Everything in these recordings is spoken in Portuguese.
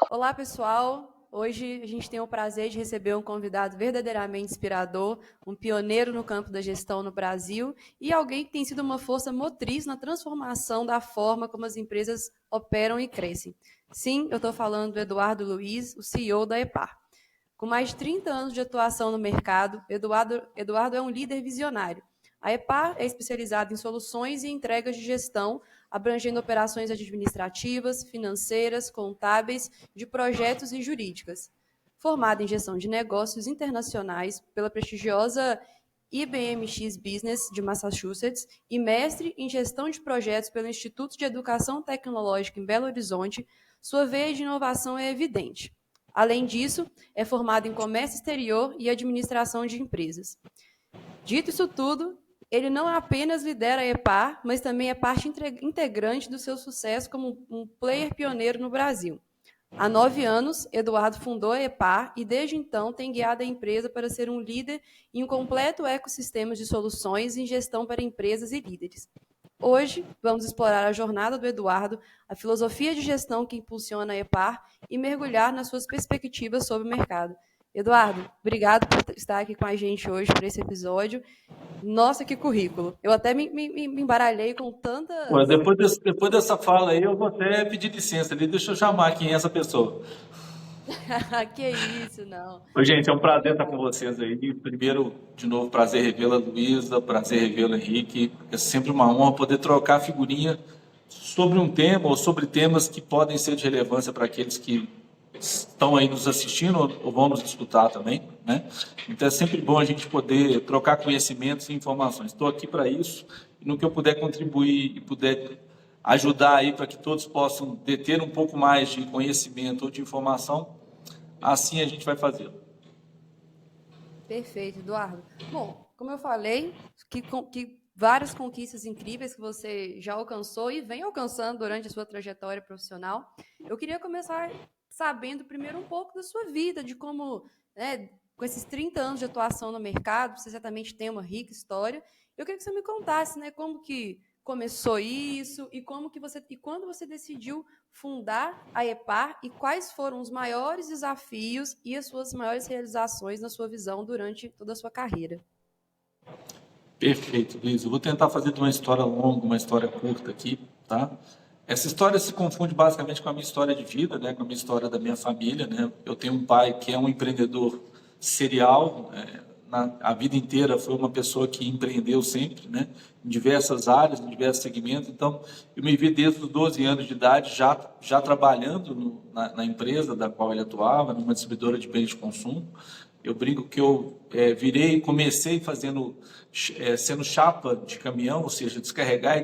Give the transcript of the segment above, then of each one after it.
Olá, pessoal! Hoje a gente tem o prazer de receber um convidado verdadeiramente inspirador, um pioneiro no campo da gestão no Brasil e alguém que tem sido uma força motriz na transformação da forma como as empresas operam e crescem. Sim, eu estou falando do Eduardo Luiz, o CEO da EPAR. Com mais de 30 anos de atuação no mercado, Eduardo é um líder visionário. A EPAR é especializada em soluções e entregas de gestão, abrangendo operações administrativas, financeiras, contábeis, de projetos e jurídicas. Formada em gestão de negócios internacionais pela prestigiosa IBM-X Business de Massachusetts e mestre em gestão de projetos pelo Instituto de Educação Tecnológica em Belo Horizonte, sua veia de inovação é evidente. Além disso, é formado em comércio exterior e administração de empresas. Dito isso tudo, ele não apenas lidera a EPAR, mas também é parte integrante do seu sucesso como um player pioneiro no Brasil. Há 9 anos, Eduardo fundou a EPAR e, desde então, tem guiado a empresa para ser um líder em um completo ecossistema de soluções em gestão para empresas e líderes. Hoje, vamos explorar a jornada do Eduardo, a filosofia de gestão que impulsiona a EPAR e mergulhar nas suas perspectivas sobre o mercado. Eduardo, obrigado por estar aqui com a gente hoje para esse episódio. Nossa, que currículo! Eu até me embaralhei com Pô, tantas. depois dessa fala aí, eu vou até pedir licença ali, deixa eu chamar quem é essa pessoa. Que isso, não. Oi, gente, é um prazer estar com vocês aí. Primeiro, de novo, prazer revê-la, Luísa, prazer revê-la, Henrique. É sempre uma honra poder trocar figurinha sobre um tema ou sobre temas que podem ser de relevância para aqueles que estão aí nos assistindo ou vão nos escutar também, né? Então é sempre bom a gente poder trocar conhecimentos e informações. Estou aqui para isso e no que eu puder contribuir e puder ajudar aí para que todos possam deter um pouco mais de conhecimento ou de informação, assim a gente vai fazer. Perfeito, Eduardo. Bom, como eu falei, que várias conquistas incríveis que você já alcançou e vem alcançando durante a sua trajetória profissional. Eu queria começar sabendo primeiro um pouco da sua vida, de como, né, com esses 30 anos de atuação no mercado, você certamente tem uma rica história. Eu queria que você me contasse, né, como que começou isso e como que você e quando você decidiu fundar a EPAR e quais foram os maiores desafios e as suas maiores realizações na sua visão durante toda a sua carreira. Perfeito, Luiz. Eu vou tentar fazer de uma história longa, uma história curta aqui, tá? Essa história se confunde basicamente com a minha história de vida, né? Com a minha história da minha família, né? Eu tenho um pai que é um empreendedor serial, a vida inteira foi uma pessoa que empreendeu sempre, né? Em diversas áreas, em diversos segmentos. Então, eu me vi desde os 12 anos de idade já trabalhando na empresa da qual ele atuava, numa distribuidora de bens de consumo. Eu brinco que eu comecei fazendo, sendo chapa de caminhão, ou seja, descarregar e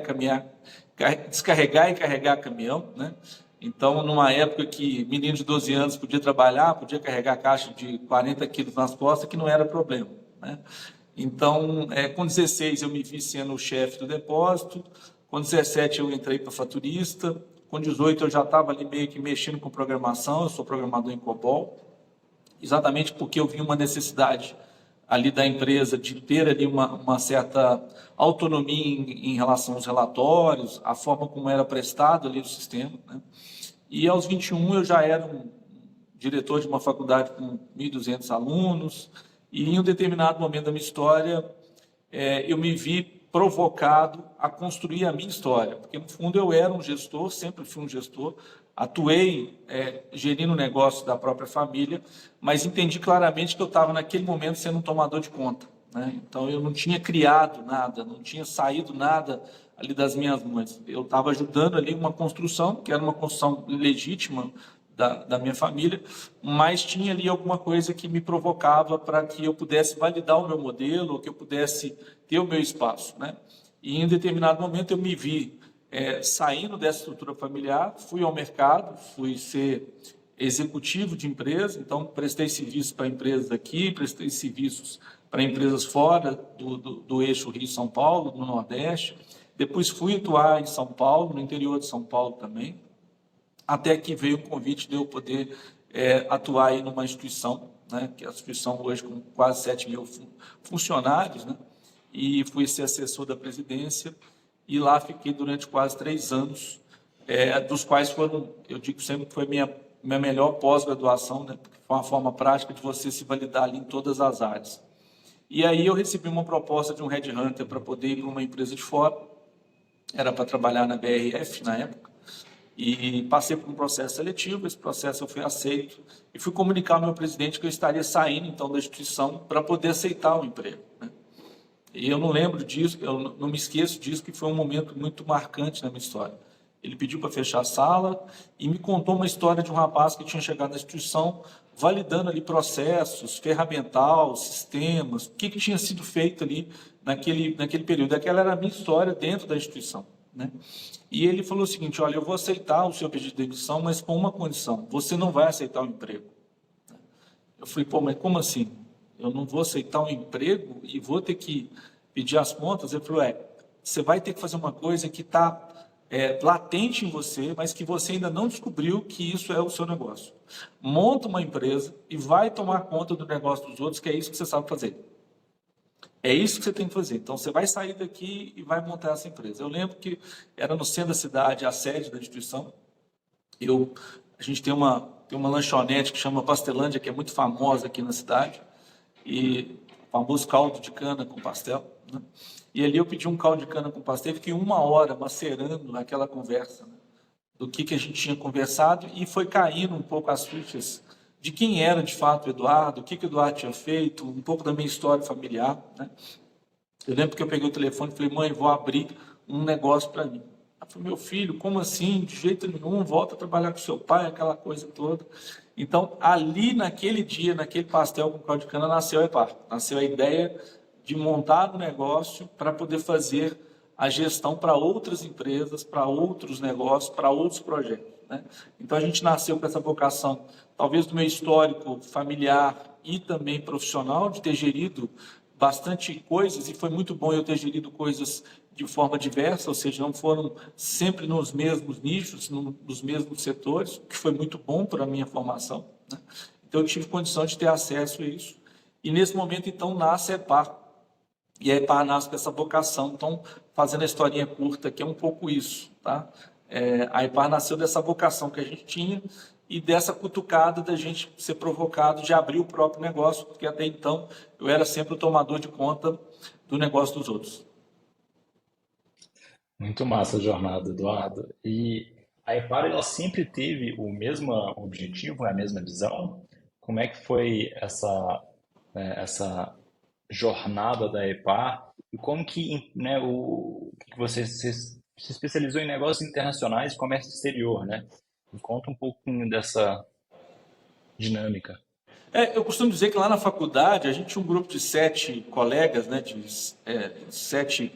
carregar caminhão, né? Então, numa época que menino de 12 anos podia trabalhar, podia carregar caixa de 40 quilos nas costas, que não era problema, né? Então, com 16 eu me vi sendo o chefe do depósito, com 17 eu entrei para faturista, com 18 eu já estava ali meio que mexendo com programação, eu sou programador em COBOL, exatamente porque eu vi uma necessidade ali da empresa de ter ali uma certa autonomia em relação aos relatórios, a forma como era prestado ali o sistema, né? E aos 21 eu já era um diretor de uma faculdade com 1.200 alunos, e em um determinado momento da minha história, eu me vi provocado a construir a minha história, porque no fundo eu era um gestor, sempre fui um gestor, atuei gerindo o negócio da própria família, mas entendi claramente que eu estava naquele momento sendo um tomador de conta, né? Então eu não tinha criado nada, não tinha saído nada ali das minhas mãos. Eu estava ajudando ali uma construção, que era uma construção legítima da minha família, mas tinha ali alguma coisa que me provocava para que eu pudesse validar o meu modelo, ou que eu pudesse ter o meu espaço, né? E em um determinado momento eu me vi saindo dessa estrutura familiar, fui ao mercado, fui ser executivo de empresa, então prestei serviços para empresas aqui, prestei serviços para empresas fora do eixo Rio-São Paulo, no Nordeste, depois fui atuar em São Paulo, no interior de São Paulo também, até que veio o convite de eu poder atuar aí numa instituição, né, que é a instituição hoje com quase 7 mil funcionários, né, e fui ser assessor da presidência, e lá fiquei durante quase 3 anos, dos quais foram, eu digo sempre que foi minha minha melhor pós-graduação, né? Porque foi uma forma prática de você se validar ali em todas as áreas. E aí eu recebi uma proposta de um headhunter para poder ir para uma empresa de fora, era para trabalhar na BRF na época, e passei por um processo seletivo, esse processo eu fui aceito, e fui comunicar ao meu presidente que eu estaria saindo então da instituição para poder aceitar o emprego, né? E eu não lembro disso, eu não me esqueço disso, que foi um momento muito marcante na minha história. Ele pediu para fechar a sala e me contou uma história de um rapaz que tinha chegado na instituição, validando ali processos, ferramental, sistemas, o que tinha sido feito ali naquele período. Aquela era a minha história dentro da instituição, né? E ele falou o seguinte: olha, eu vou aceitar o seu pedido de demissão, mas com uma condição: você não vai aceitar o emprego. Eu falei: pô, mas como assim? Eu não vou aceitar um emprego e vou ter que pedir as contas? Ele falou: você vai ter que fazer uma coisa que está latente em você, mas que você ainda não descobriu que isso é o seu negócio. Monta uma empresa e vai tomar conta do negócio dos outros, que é isso que você sabe fazer. É isso que você tem que fazer. Então, você vai sair daqui e vai montar essa empresa. Eu lembro que era no centro da cidade, a sede da instituição. A gente tem uma lanchonete que chama Pastelândia, que é muito famosa aqui na cidade, e o famoso caldo de cana com pastel, né? E ali eu pedi um caldo de cana com pastel e fiquei 1 hora macerando naquela conversa, né? Do que a gente tinha conversado, e foi caindo um pouco as fichas de quem era de fato o Eduardo, o que o Eduardo tinha feito, um pouco da minha história familiar, né? Eu lembro que eu peguei o telefone e falei: mãe, vou abrir um negócio para mim. Ela falou: meu filho, como assim? De jeito nenhum, volta a trabalhar com seu pai, aquela coisa toda. Então, ali naquele dia, naquele pastel com caldo de cana, nasceu a EPAR, nasceu a ideia de montar um negócio para poder fazer a gestão para outras empresas, para outros negócios, para outros projetos, né? Então, a gente nasceu com essa vocação, talvez do meu histórico familiar e também profissional, de ter gerido bastante coisas, e foi muito bom eu ter gerido coisas de forma diversa, ou seja, não foram sempre nos mesmos nichos, nos mesmos setores, o que foi muito bom para a minha formação, né? Então, eu tive condição de ter acesso a isso. E, nesse momento, então, nasce a EPAR. E a EPAR nasce com essa vocação. Então, fazendo a historinha curta, que é um pouco isso, tá? A EPAR nasceu dessa vocação que a gente tinha e dessa cutucada da gente ser provocado de abrir o próprio negócio, porque até então eu era sempre o tomador de conta do negócio dos outros. Muito massa a jornada, Eduardo. E a Epar, ela sempre teve o mesmo objetivo, a mesma visão? Como é que foi essa jornada da Epar? E como que, né, que você se especializou em negócios internacionais e comércio exterior, né? Me conta um pouquinho dessa dinâmica. Eu costumo dizer que lá na faculdade a gente tinha um grupo de 7 colegas, né, de 7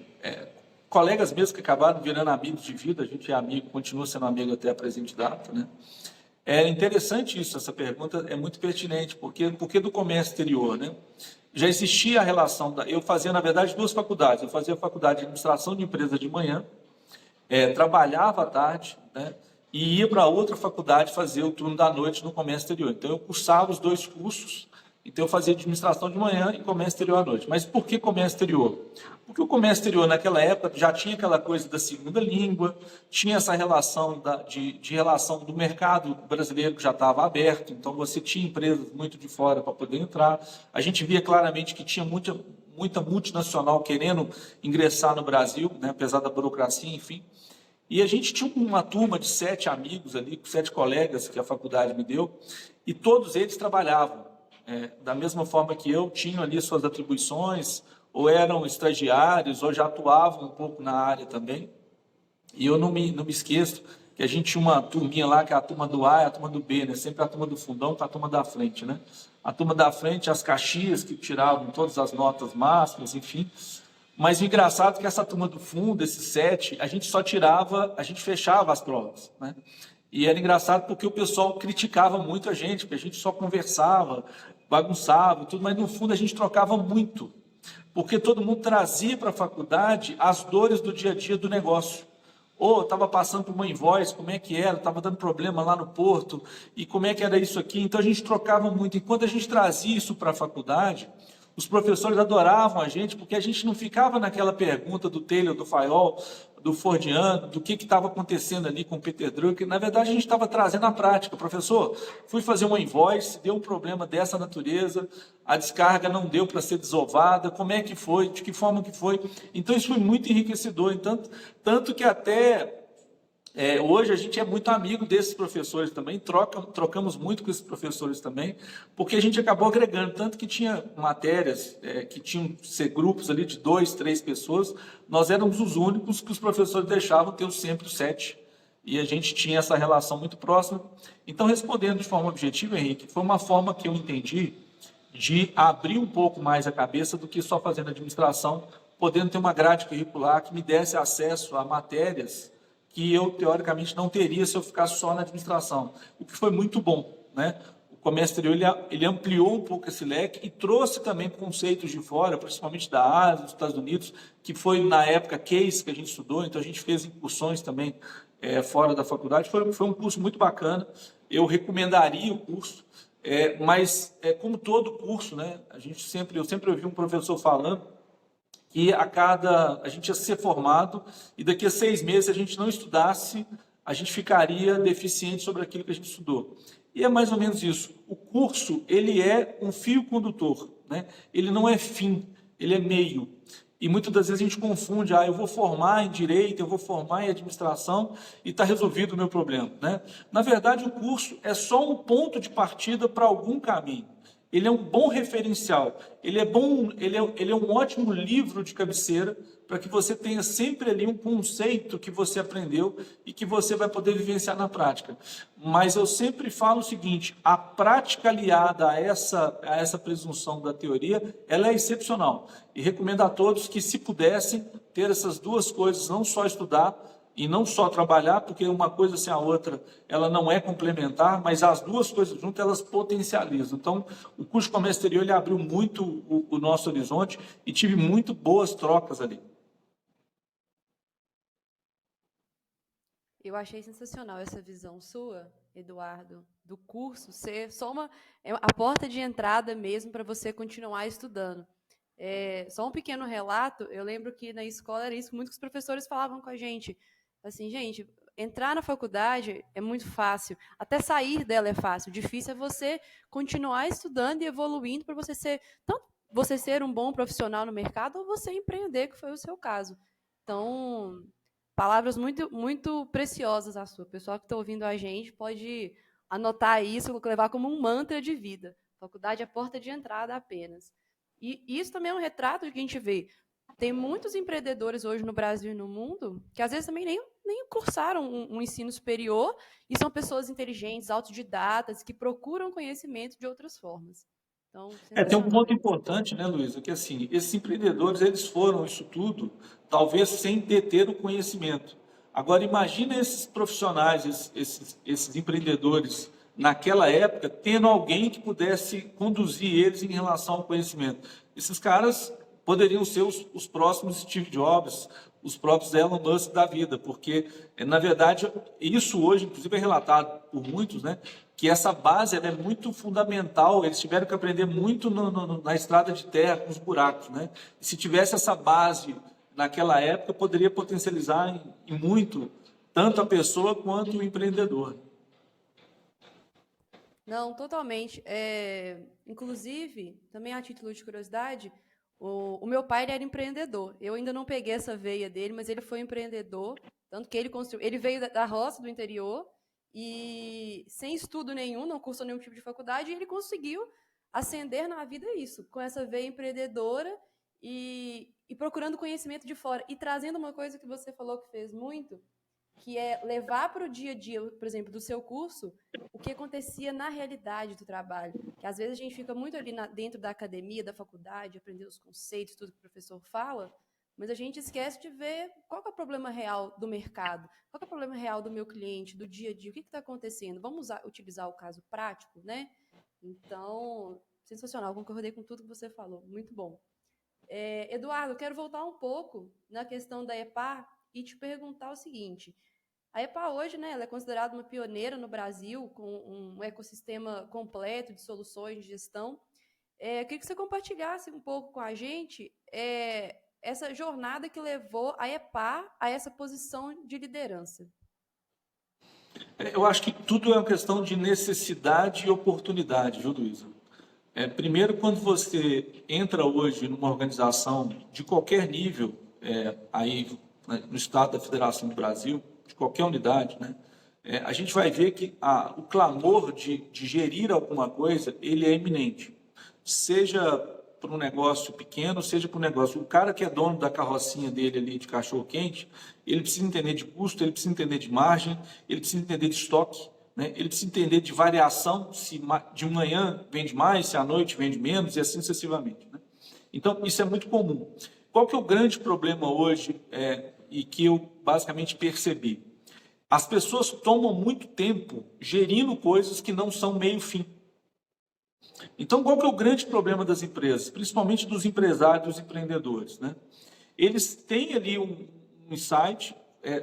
colegas mesmo que acabaram virando amigos de vida. A gente é amigo, continua sendo amigo até a presente data, né? É interessante isso, essa pergunta é muito pertinente, porque do comércio exterior, né? Já existia a relação, eu fazia, na verdade, 2 faculdades. Eu fazia a faculdade de administração de empresa de manhã, trabalhava à tarde, né? E ia para outra faculdade fazer o turno da noite no comércio exterior. Então, eu cursava os 2 cursos. Então, eu fazia administração de manhã e comércio exterior à noite. Mas por que comércio exterior? Porque o comércio exterior, naquela época, já tinha aquela coisa da segunda língua, tinha essa relação de relação do mercado brasileiro que já estava aberto. Então, você tinha empresas muito de fora para poder entrar. A gente via claramente que tinha muita multinacional querendo ingressar no Brasil, né, apesar da burocracia, enfim. E a gente tinha uma turma de 7 amigos ali, 7 colegas que a faculdade me deu, e todos eles trabalhavam. Da mesma forma que eu, tinham ali suas atribuições, ou eram estagiários, ou já atuavam um pouco na área também. E eu não me esqueço que a gente tinha uma turminha lá, que é a turma do A e a turma do B, né? Sempre a turma do fundão com a turma da frente, né? A turma da frente, as caxias que tiravam todas as notas máximas, enfim. Mas o engraçado é que essa turma do fundo, esses 7, a gente fechava as provas, né? E era engraçado porque o pessoal criticava muito a gente, porque a gente só conversava, bagunçava, tudo, mas no fundo a gente trocava muito, porque todo mundo trazia para a faculdade as dores do dia a dia do negócio. Ou estava passando por uma invoice, como é que era, estava dando problema lá no porto, e como é que era isso aqui. Então a gente trocava muito. E quando a gente trazia isso para a faculdade, Os professores adoravam a gente, porque a gente não ficava naquela pergunta do Taylor, do Fayol, do Fordiano, do que estava acontecendo ali com o Peter Drucker. Na verdade, a gente estava trazendo a prática. Professor, fui fazer uma invoice, deu um problema dessa natureza, a descarga não deu para ser desovada, como é que foi, de que forma que foi. Então, isso foi muito enriquecedor. Tanto que até hoje a gente é muito amigo desses professores também, trocamos muito com esses professores também, porque a gente acabou agregando, tanto que tinha matérias que tinham que ser grupos ali de 2, 3 pessoas, nós éramos os únicos que os professores deixavam ter sempre o 7, e a gente tinha essa relação muito próxima. Então, respondendo de forma objetiva, Henrique, foi uma forma que eu entendi de abrir um pouco mais a cabeça do que só fazendo administração, podendo ter uma grade curricular que me desse acesso a matérias que eu, teoricamente, não teria se eu ficasse só na administração, o que foi muito bom, né? O comércio exterior, ele ampliou um pouco esse leque e trouxe também conceitos de fora, principalmente da Ásia, dos Estados Unidos, que foi, na época, case que a gente estudou, então a gente fez incursões também fora da faculdade, foi um curso muito bacana, eu recomendaria o curso, mas, como todo curso, né, eu sempre ouvi um professor falando que a gente ia ser formado e daqui a 6 meses, se a gente não estudasse, a gente ficaria deficiente sobre aquilo que a gente estudou. E é mais ou menos isso. O curso, ele é um fio condutor, né? Ele não é fim, ele é meio. E muitas das vezes a gente confunde, eu vou formar em direito, eu vou formar em administração e está resolvido o meu problema, né? Na verdade, o curso é só um ponto de partida para algum caminho. Ele é um bom referencial, ele é um ótimo livro de cabeceira para que você tenha sempre ali um conceito que você aprendeu e que você vai poder vivenciar na prática. Mas eu sempre falo o seguinte, a prática aliada a essa presunção da teoria, ela é excepcional. E recomendo a todos que, se pudessem, ter essas duas coisas, não só estudar, e não só trabalhar, porque uma coisa sem a outra, ela não é complementar, mas as duas coisas juntas, elas potencializam. Então, o curso de comércio exterior, ele abriu muito o nosso horizonte e tive muito boas trocas ali. Eu achei sensacional essa visão sua, Eduardo, do curso ser só a porta de entrada mesmo para você continuar estudando. Só um pequeno relato, eu lembro que na escola era isso, muitos professores falavam com a gente, assim, gente, entrar na faculdade é muito fácil, até sair dela é fácil, o difícil é você continuar estudando e evoluindo para você ser, tanto você ser um bom profissional no mercado ou você empreender, que foi o seu caso. Então, palavras muito, muito preciosas a sua. O pessoal que está ouvindo a gente pode anotar isso, levar como um mantra de vida. Faculdade é a porta de entrada apenas. E isso também é um retrato de que a gente vê. Tem muitos empreendedores hoje no Brasil e no mundo que às vezes também nem cursaram um ensino superior e são pessoas inteligentes, autodidatas, que procuram conhecimento de outras formas. Então, Tem um sensacional. ponto importante, né, Luísa, que assim, esses empreendedores, eles foram isso tudo, talvez sem deter o conhecimento. Agora, imagina esses profissionais, esses empreendedores, naquela época, tendo alguém que pudesse conduzir eles em relação ao conhecimento. Esses caras poderiam ser os próximos Steve Jobs, os próprios Elon Musk da vida, porque, na verdade, isso hoje, inclusive, é relatado por muitos, né, que essa base ela é muito fundamental, eles tiveram que aprender muito na estrada de terra, com os buracos, né? E se tivesse essa base naquela época, poderia potencializar em muito, tanto a pessoa quanto o empreendedor. Não, totalmente. Inclusive, também a título de curiosidade, o meu pai ele era empreendedor. Eu ainda não peguei essa veia dele, mas ele foi empreendedor, tanto que ele veio da roça do interior e sem estudo nenhum, não cursou nenhum tipo de faculdade, e ele conseguiu ascender na vida isso, com essa veia empreendedora e procurando conhecimento de fora. E trazendo uma coisa que você falou que fez muito, que é levar para o dia a dia, por exemplo, do seu curso, o que acontecia na realidade do trabalho. Que às vezes a gente fica muito ali dentro da academia, da faculdade, aprender os conceitos, tudo que o professor fala, mas a gente esquece de ver qual é o problema real do mercado, qual é o problema real do meu cliente, do dia a dia, o que está acontecendo. Vamos utilizar o caso prático, né? Então, sensacional, concordei com tudo que você falou, muito bom. Eduardo, quero voltar um pouco na questão da EPAR e te perguntar o seguinte. A EPA hoje, né, ela é considerada uma pioneira no Brasil, com um ecossistema completo de soluções de gestão. Eu queria que você compartilhasse um pouco com a gente essa jornada que levou a EPAR a essa posição de liderança. Eu acho que tudo é uma questão de necessidade e oportunidade, viu, Luísa? Primeiro, quando você entra hoje numa organização de qualquer nível, aí no Estado da Federação do Brasil, de qualquer unidade, né, a gente vai ver que o clamor de gerir alguma coisa, ele é iminente. Seja para um negócio pequeno, seja para um negócio. O cara que é dono da carrocinha dele ali de cachorro-quente, ele precisa entender de custo, ele precisa entender de margem, ele precisa entender de estoque, né? Ele precisa entender de variação, se de manhã vende mais, se à noite vende menos, e assim sucessivamente, né? Então, isso é muito comum. Qual que é o grande problema hoje, e que eu basicamente percebi? As pessoas tomam muito tempo gerindo coisas que não são meio-fim. Então, qual que é o grande problema das empresas, principalmente dos empresários, dos empreendedores, né? Eles têm ali um insight,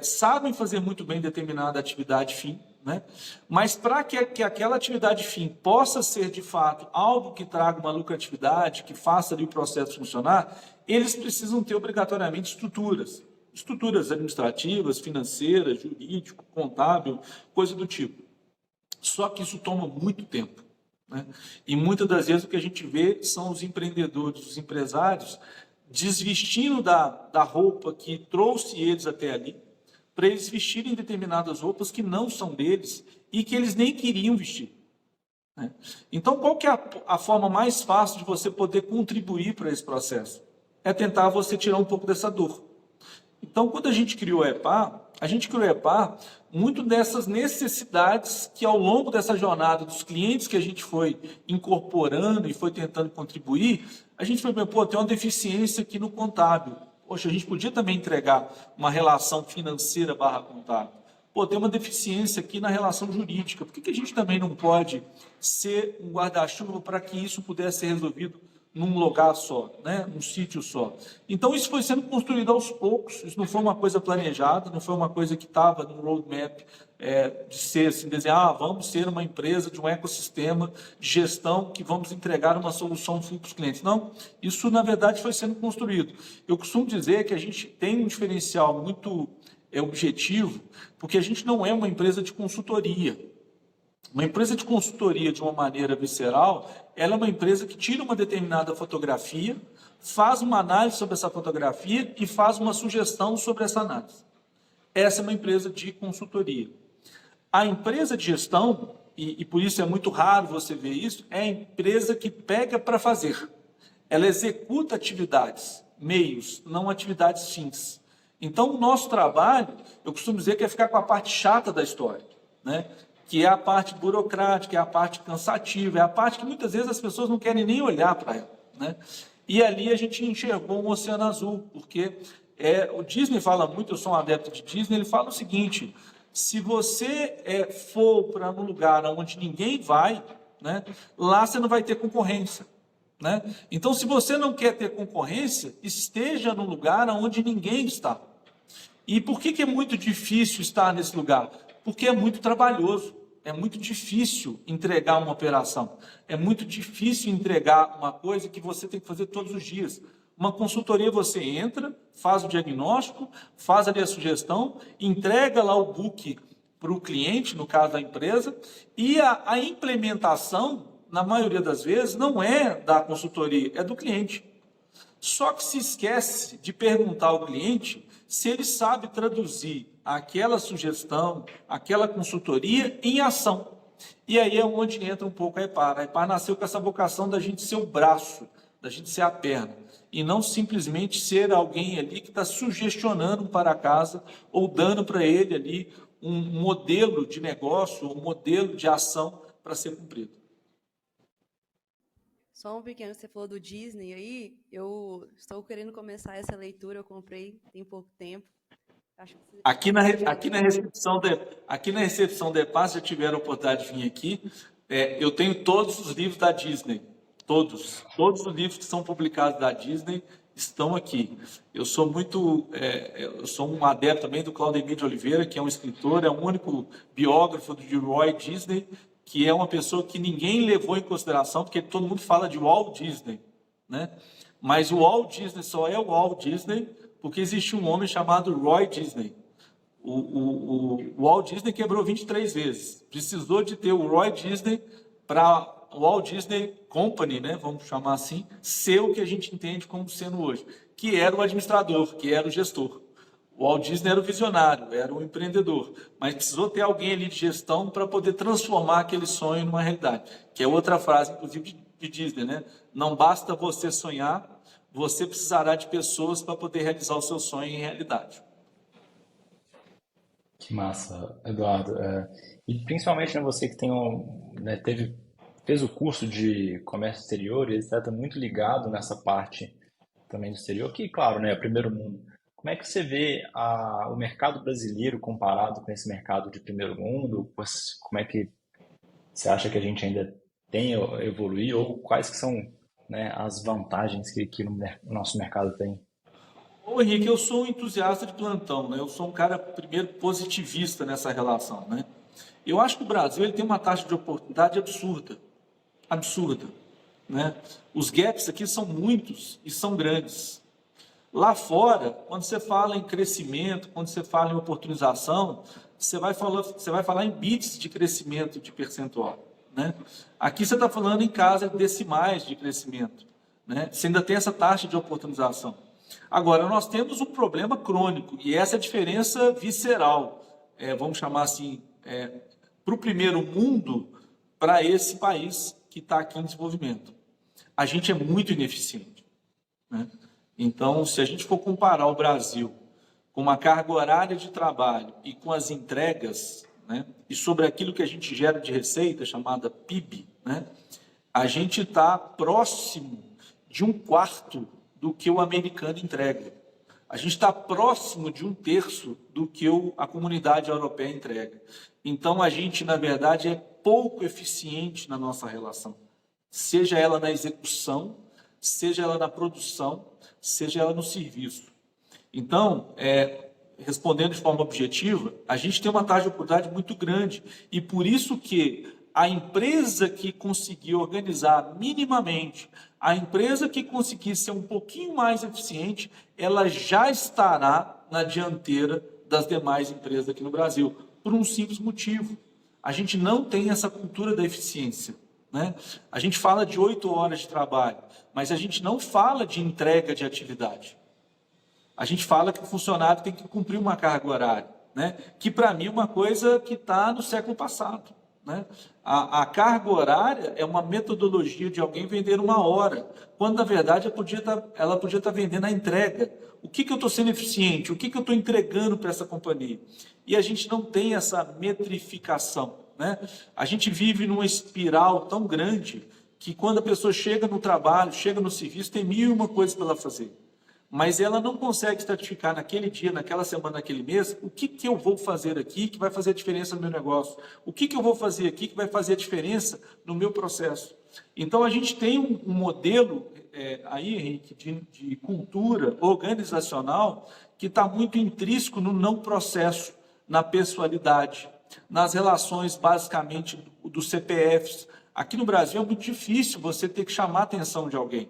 sabem fazer muito bem determinada atividade fim, né? Mas para que aquela atividade fim possa ser, de fato, algo que traga uma lucratividade, que faça ali o processo funcionar, eles precisam ter obrigatoriamente estruturas administrativas, financeiras, jurídico, contábil, coisa do tipo. Só que isso toma muito tempo, né? E muitas das vezes o que a gente vê são os empreendedores, os empresários, desvestindo da roupa que trouxe eles até ali, para eles vestirem determinadas roupas que não são deles e que eles nem queriam vestir, né? Então, qual que é a forma mais fácil de você poder contribuir para esse processo? É tentar você tirar um pouco dessa dor. Então, quando a gente criou a EPAR muito dessas necessidades que, ao longo dessa jornada, dos clientes que a gente foi incorporando e foi tentando contribuir, a gente foi ver, tem uma deficiência aqui no contábil. Poxa, a gente podia também entregar uma relação financeira / contábil. Tem uma deficiência aqui na relação jurídica. Por que a gente também não pode ser um guarda-chuva para que isso pudesse ser resolvido num lugar só, né? Num sítio só? Então, isso foi sendo construído aos poucos, isso não foi uma coisa planejada, não foi uma coisa que estava no roadmap de ser assim, desenhar, vamos ser uma empresa de um ecossistema de gestão que vamos entregar uma solução para os clientes. Não, isso, na verdade, foi sendo construído. Eu costumo dizer que a gente tem um diferencial muito objetivo, porque a gente não é uma empresa de consultoria. Uma empresa de consultoria, de uma maneira visceral, ela é uma empresa que tira uma determinada fotografia, faz uma análise sobre essa fotografia e faz uma sugestão sobre essa análise. Essa é uma empresa de consultoria. A empresa de gestão, e por isso é muito raro você ver isso, é a empresa que pega para fazer. Ela executa atividades, meios, não atividades fins. Então, o nosso trabalho, eu costumo dizer que é ficar com a parte chata da história, né? Que é a parte burocrática, é a parte cansativa, é a parte que muitas vezes as pessoas não querem nem olhar para ela, né? E ali a gente enxergou um oceano azul, porque o Disney fala muito, eu sou um adepto de Disney, ele fala o seguinte: se você for para um lugar onde ninguém vai, né, lá você não vai ter concorrência, né? Então, se você não quer ter concorrência, esteja no lugar onde ninguém está. E por que é muito difícil estar nesse lugar? Porque é muito trabalhoso, é muito difícil entregar uma operação, é muito difícil entregar uma coisa que você tem que fazer todos os dias. Uma consultoria, você entra, faz o diagnóstico, faz ali a sugestão, entrega lá o book para o cliente, no caso da empresa, e a implementação, na maioria das vezes, não é da consultoria, é do cliente. Só que se esquece de perguntar ao cliente se ele sabe traduzir aquela sugestão, aquela consultoria em ação. E aí é onde entra um pouco a EPAR. A EPAR nasceu com essa vocação da gente ser o braço, da gente ser a perna, e não simplesmente ser alguém ali que está sugestionando para casa ou dando para ele ali um modelo de negócio, um modelo de ação para ser cumprido. Só um pequeno, você falou do Disney aí, eu estou querendo começar essa leitura, eu comprei tem pouco tempo. Aqui na recepção da EPAR, se tiveram a oportunidade de vir aqui, eu tenho todos os livros da Disney, todos os livros que são publicados da Disney estão aqui. Eu sou um adepto também do Claudemir de Oliveira, que é um escritor, é o único biógrafo de Roy Disney, que é uma pessoa que ninguém levou em consideração, porque todo mundo fala de Walt Disney, né? Mas o Walt Disney só é o Walt Disney porque existe um homem chamado Roy Disney. O Walt Disney quebrou 23 vezes. Precisou de ter o Roy Disney para o Walt Disney Company, né, vamos chamar assim, ser o que a gente entende como sendo hoje, que era o administrador, que era o gestor. O Walt Disney era o visionário, era o empreendedor, mas precisou ter alguém ali de gestão para poder transformar aquele sonho numa realidade, que é outra frase, inclusive, de Disney, né? Não basta você sonhar, você precisará de pessoas para poder realizar o seu sonho em realidade. Que massa, Eduardo. E principalmente, né, você que tem né, fez o curso de comércio exterior e etc., muito ligado nessa parte também do exterior, que, claro, né, é primeiro mundo. Como é que você vê o mercado brasileiro comparado com esse mercado de primeiro mundo? Como é que você acha que a gente ainda tem a evoluir ou quais que são, né, as vantagens que o nosso mercado tem? Ô Henrique, eu sou um entusiasta de plantão, né? Eu sou um cara, primeiro, positivista nessa relação, né? Eu acho que o Brasil ele tem uma taxa de oportunidade absurda, absurda, né? Os gaps aqui são muitos e são grandes. Lá fora, quando você fala em crescimento, quando você fala em oportunização, você vai falar em bits de crescimento de percentual, né? Aqui você está falando em casa de decimais de crescimento, né? Você ainda tem essa taxa de oportunização. Agora, nós temos um problema crônico, e essa é a diferença visceral, vamos chamar assim, para o primeiro mundo, para esse país que está aqui em desenvolvimento. A gente é muito ineficiente, né? Então, se a gente for comparar o Brasil com uma carga horária de trabalho e com as entregas, né, e sobre aquilo que a gente gera de receita, chamada PIB, né, a gente está próximo de 1/4 do que o americano entrega. A gente está próximo de 1/3 do que a comunidade europeia entrega. Então, a gente, na verdade, é pouco eficiente na nossa relação, seja ela na execução, seja ela na produção, seja ela no serviço. Então, respondendo de forma objetiva, a gente tem uma taxa de oportunidade muito grande e por isso que a empresa que conseguir organizar minimamente, a empresa que conseguir ser um pouquinho mais eficiente, ela já estará na dianteira das demais empresas aqui no Brasil, por um simples motivo. A gente não tem essa cultura da eficiência, né? A gente fala de 8 horas de trabalho, mas a gente não fala de entrega de atividade. A gente fala que o funcionário tem que cumprir uma carga horária, né? Que para mim é uma coisa que está no século passado, né? A carga horária é uma metodologia de alguém vender 1 hora, quando na verdade ela podia estar vendendo a entrega. O que eu estou sendo eficiente? O que eu estou entregando para essa companhia? E a gente não tem essa metrificação, né? A gente vive numa espiral tão grande que quando a pessoa chega no trabalho, chega no serviço, tem 1001 coisas para ela fazer. Mas ela não consegue estratificar naquele dia, naquela semana, naquele mês, o que eu vou fazer aqui que vai fazer a diferença no meu negócio? O que eu vou fazer aqui que vai fazer a diferença no meu processo? Então, a gente tem um modelo aí, Henrique, de cultura organizacional que está muito intrínseco no não processo, na pessoalidade, nas relações, basicamente, dos CPFs. Aqui no Brasil é muito difícil você ter que chamar a atenção de alguém,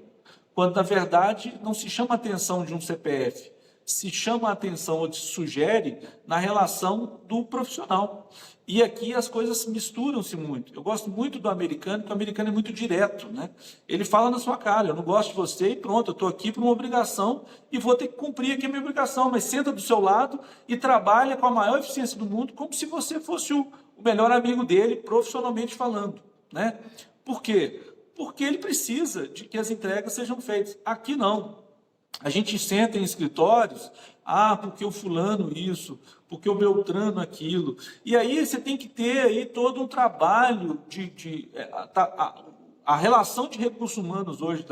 quando, na verdade, não se chama a atenção de um CPF, se chama a atenção ou se sugere na relação do profissional. E aqui as coisas misturam-se muito. Eu gosto muito do americano, porque o americano é muito direto, né? Ele fala na sua cara, eu não gosto de você e pronto, eu estou aqui por uma obrigação e vou ter que cumprir aqui a minha obrigação, mas senta do seu lado e trabalha com a maior eficiência do mundo, como se você fosse o melhor amigo dele, profissionalmente falando, né? Por quê? Porque ele precisa de que as entregas sejam feitas. Aqui não. A gente senta em escritórios, porque o fulano isso, porque o Beltrano aquilo. E aí você tem que ter aí todo um trabalho a relação de recursos humanos hoje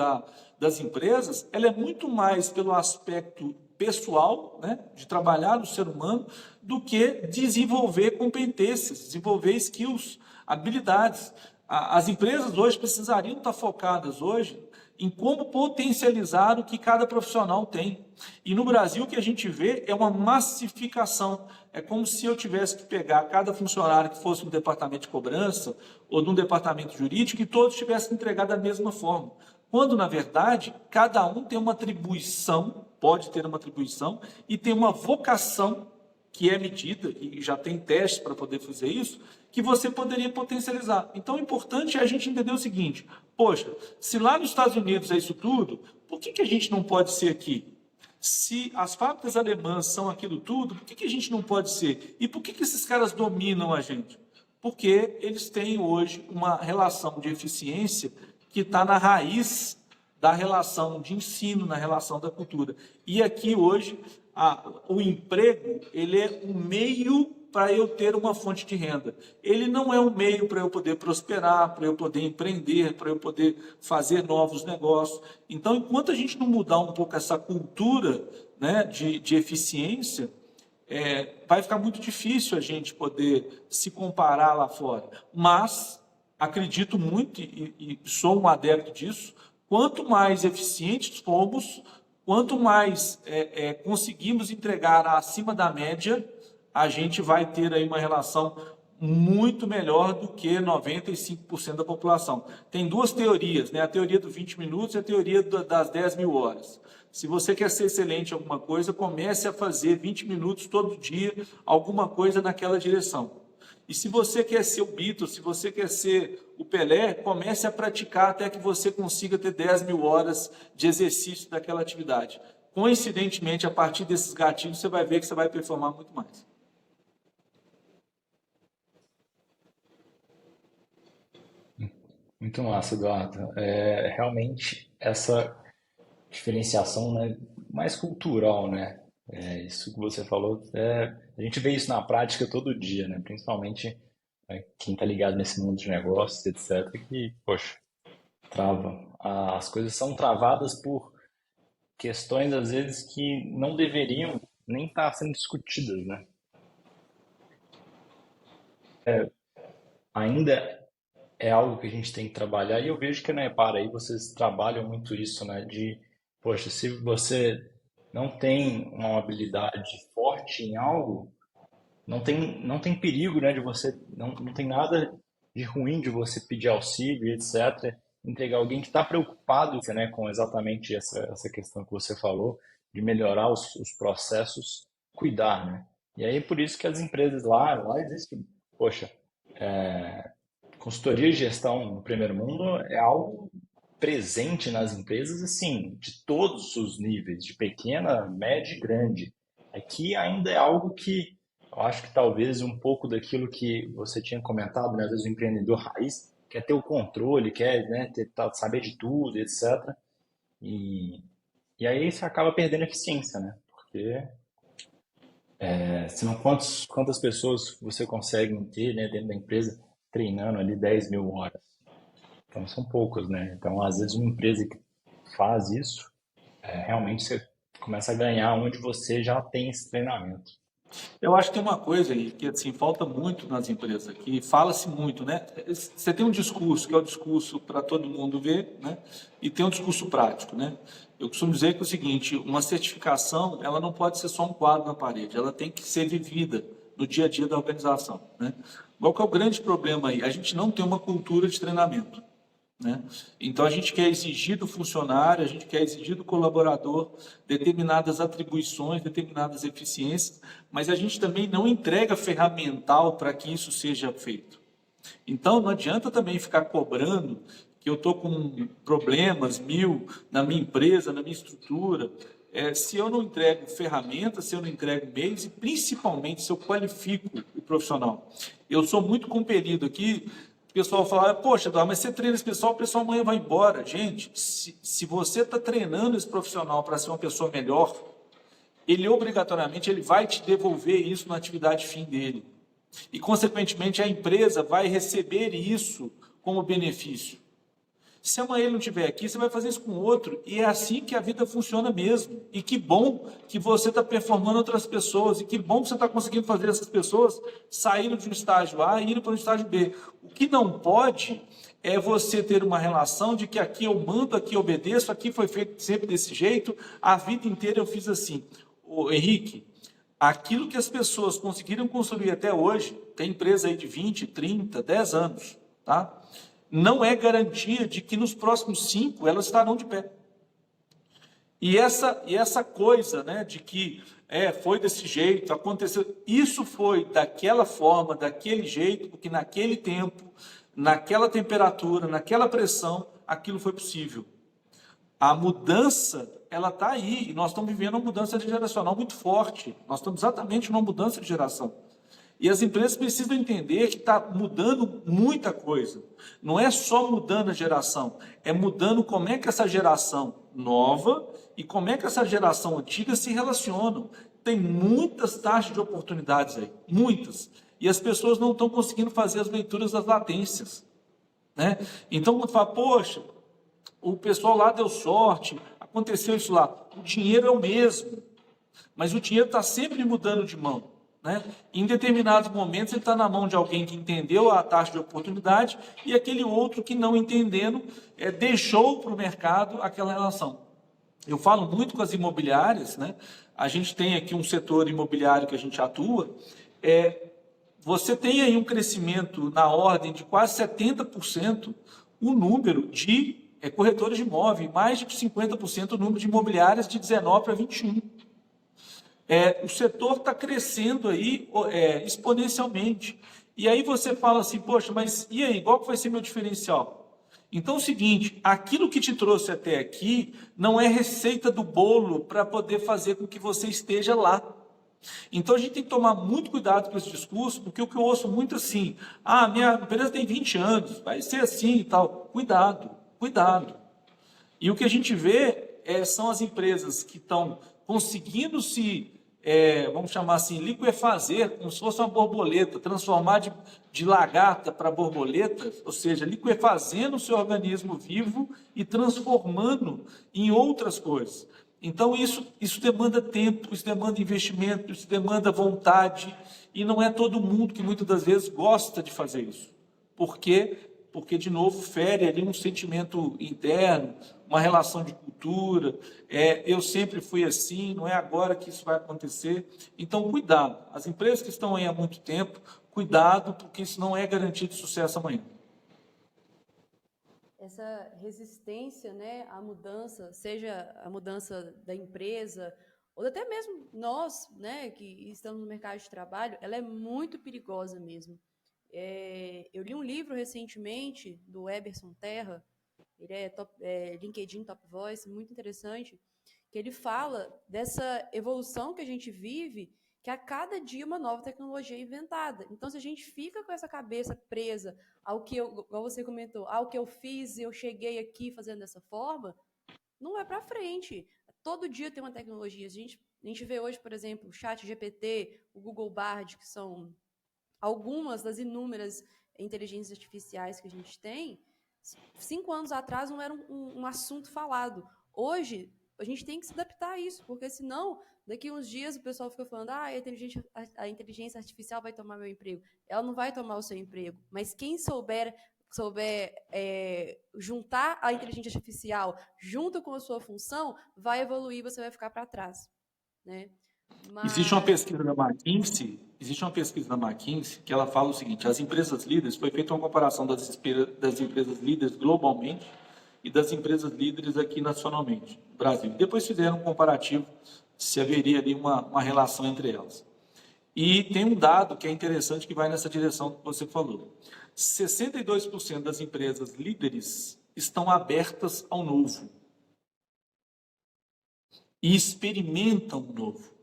das empresas, ela é muito mais pelo aspecto pessoal, né, de trabalhar no ser humano, do que desenvolver competências, desenvolver skills, habilidades. As empresas hoje precisariam estar focadas hoje em como potencializar o que cada profissional tem. E no Brasil o que a gente vê é uma massificação. É como se eu tivesse que pegar cada funcionário que fosse um departamento de cobrança ou de um departamento jurídico e todos tivessem que entregar da mesma forma. Quando, na verdade, cada um tem uma atribuição, pode ter uma atribuição, e tem uma vocação que é medida, e já tem testes para poder fazer isso, que você poderia potencializar. Então, o importante é a gente entender o seguinte, poxa, se lá nos Estados Unidos é isso tudo, por que a gente não pode ser aqui? Se as fábricas alemãs são aquilo tudo, por que a gente não pode ser? E por que esses caras dominam a gente? Porque eles têm hoje uma relação de eficiência que está na raiz da relação de ensino, na relação da cultura. E aqui hoje, o emprego, ele é um meio para eu ter uma fonte de renda. Ele não é um meio para eu poder prosperar, para eu poder empreender, para eu poder fazer novos negócios. Então, enquanto a gente não mudar um pouco essa cultura, né, de eficiência, vai ficar muito difícil a gente poder se comparar lá fora. Mas acredito muito e sou um adepto disso, quanto mais eficientes fomos, quanto mais conseguimos entregar acima da média, a gente vai ter aí uma relação muito melhor do que 95% da população. Tem duas teorias, né? A teoria dos 20 minutos e a teoria das 10 mil horas. Se você quer ser excelente em alguma coisa, comece a fazer 20 minutos todo dia, alguma coisa naquela direção. E se você quer ser o Beatles, se você quer ser o Pelé, comece a praticar até que você consiga ter 10 mil horas de exercício daquela atividade. Coincidentemente, a partir desses gatilhos, você vai ver que você vai performar muito mais. Muito massa, Eduardo. Realmente essa diferenciação, né, mais cultural, né? Isso que você falou, a gente vê isso na prática todo dia, né? Principalmente quem está ligado nesse mundo de negócios, etc., que, poxa, trava. As coisas são travadas por questões, às vezes, que não deveriam nem estar sendo discutidas, né? Ainda é algo que a gente tem que trabalhar, e eu vejo que na Epar aí vocês trabalham muito isso, né? Poxa, se você não tem uma habilidade forte em algo, não tem perigo, né, de você, não tem nada de ruim de você pedir auxílio, etc. Entregar alguém que está preocupado, né, com exatamente essa questão que você falou, de melhorar os processos, cuidar, né? E aí por isso que as empresas lá existem. Poxa, consultoria de gestão no primeiro mundo é algo presente nas empresas, assim, de todos os níveis, de pequena, média e grande. Aqui ainda é algo que eu acho que talvez um pouco daquilo que você tinha comentado, né? Às vezes o empreendedor raiz quer ter o controle, quer, né, saber de tudo, etc. E aí você acaba perdendo eficiência, né? Porque senão quantas pessoas você consegue ter, né, dentro da empresa treinando ali 10 mil horas? Então são poucos, né? Então, às vezes, uma empresa que faz isso, realmente você começa a ganhar onde você já tem esse treinamento. Eu acho que tem uma coisa aí que assim, falta muito nas empresas aqui, fala-se muito, né? Você tem um discurso, que é o discurso para todo mundo ver, né? E tem um discurso prático, né? Eu costumo dizer que é o seguinte, uma certificação, ela não pode ser só um quadro na parede, ela tem que ser vivida no dia a dia da organização, né? Qual que é o grande problema aí? A gente não tem uma cultura de treinamento, né? Então, a gente quer exigir do funcionário, a gente quer exigir do colaborador determinadas atribuições, determinadas eficiências, mas a gente também não entrega ferramental para que isso seja feito. Então, não adianta também ficar cobrando que eu estou com problemas 1000 na minha empresa, na minha estrutura, se eu não entrego ferramentas, se eu não entrego meios e principalmente se eu qualifico o profissional. Eu sou muito compelido aqui. O pessoal fala, poxa, Eduardo, mas você treina esse pessoal, o pessoal amanhã vai embora. Gente, se você está treinando esse profissional para ser uma pessoa melhor, ele obrigatoriamente vai te devolver isso na atividade fim dele. E, consequentemente, a empresa vai receber isso como benefício. Se amanhã ele não estiver aqui, você vai fazer isso com outro. E é assim que a vida funciona mesmo. E que bom que você está performando outras pessoas. E que bom que você está conseguindo fazer essas pessoas saírem de um estágio A e irem para um estágio B. O que não pode é você ter uma relação de que aqui eu mando, aqui eu obedeço, aqui foi feito sempre desse jeito, a vida inteira eu fiz assim. Ô, Henrique, aquilo que as pessoas conseguiram construir até hoje, tem empresa aí de 20, 30, 10 anos, tá? Não é garantia de que nos próximos 5 elas estarão de pé. E essa coisa, né, de que foi desse jeito, aconteceu, isso foi daquela forma, daquele jeito, porque naquele tempo, naquela temperatura, naquela pressão, aquilo foi possível. A mudança, ela está aí, e nós estamos vivendo uma mudança geracional muito forte. Nós estamos exatamente numa mudança de geração. E as empresas precisam entender que está mudando muita coisa. Não é só mudando a geração, é mudando como é que essa geração nova e como é que essa geração antiga se relacionam. Tem muitas taxas de oportunidades aí, muitas. E as pessoas não estão conseguindo fazer as leituras das latências, né? Então, quando fala, poxa, o pessoal lá deu sorte, aconteceu isso lá. O dinheiro é o mesmo, mas o dinheiro está sempre mudando de mão, né? Em determinados momentos ele está na mão de alguém que entendeu a taxa de oportunidade e aquele outro que não entendendo deixou para o mercado aquela relação. Eu falo muito com as imobiliárias, né? A gente tem aqui um setor imobiliário que a gente atua, você tem aí um crescimento na ordem de quase 70% o número de corretores de imóveis, mais de 50% o número de imobiliárias de 19 para 21. O setor está crescendo aí exponencialmente. E aí você fala assim, poxa, mas e aí, qual que vai ser meu diferencial? Então é o seguinte, aquilo que te trouxe até aqui não é receita do bolo para poder fazer com que você esteja lá. Então a gente tem que tomar muito cuidado com esse discurso, porque o que eu ouço muito assim, minha empresa tem 20 anos, vai ser assim e tal. Cuidado, cuidado. E o que a gente vê são as empresas que estão conseguindo vamos chamar assim, liquefazer, como se fosse uma borboleta, transformar de lagarta para borboleta, ou seja, liquefazendo o seu organismo vivo e transformando em outras coisas. Então, isso demanda tempo, isso demanda investimento, isso demanda vontade, e não é todo mundo que muitas das vezes gosta de fazer isso. Por quê? Porque, de novo, fere ali um sentimento interno, uma relação de cultura, eu sempre fui assim, não é agora que isso vai acontecer. Então, cuidado. As empresas que estão aí há muito tempo, cuidado, porque isso não é garantia de sucesso amanhã. Essa resistência, né, à mudança, seja a mudança da empresa, ou até mesmo nós, né, que estamos no mercado de trabalho, ela é muito perigosa mesmo. Eu li um livro recentemente do Eberson Terra, ele é LinkedIn Top Voice, muito interessante, que ele fala dessa evolução que a gente vive, que a cada dia uma nova tecnologia é inventada. Então, se a gente fica com essa cabeça presa ao que igual você comentou, ao que eu fiz, eu cheguei aqui fazendo dessa forma, não vai para frente. Todo dia tem uma tecnologia. A gente vê hoje, por exemplo, o Chat GPT, o Google Bard, que são algumas das inúmeras inteligências artificiais que a gente tem. 5 anos atrás não era um assunto falado. Hoje, a gente tem que se adaptar a isso, porque senão, daqui uns dias o pessoal fica falando a inteligência artificial vai tomar meu emprego. Ela não vai tomar o seu emprego, mas quem souber juntar a inteligência artificial junto com a sua função, vai evoluir, você vai ficar para trás, né? Existe uma pesquisa da McKinsey que ela fala o seguinte, as empresas líderes, foi feita uma comparação das empresas líderes globalmente e das empresas líderes aqui nacionalmente, no Brasil. Depois fizeram um comparativo se haveria ali uma relação entre elas. E tem um dado que é interessante que vai nessa direção que você falou. 62% das empresas líderes estão abertas ao novo e experimentam o novo.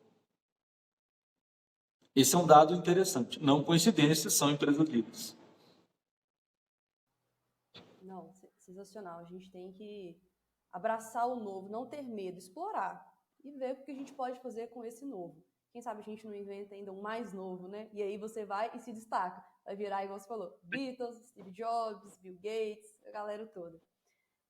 Esse é um dado interessante. Não coincidência, são empresas líderes. Não, sensacional. A gente tem que abraçar o novo, não ter medo, explorar e ver o que a gente pode fazer com esse novo. Quem sabe a gente não inventa ainda um mais novo, né? E aí você vai e se destaca. Vai virar, igual você falou, Beatles, Steve Jobs, Bill Gates, a galera toda.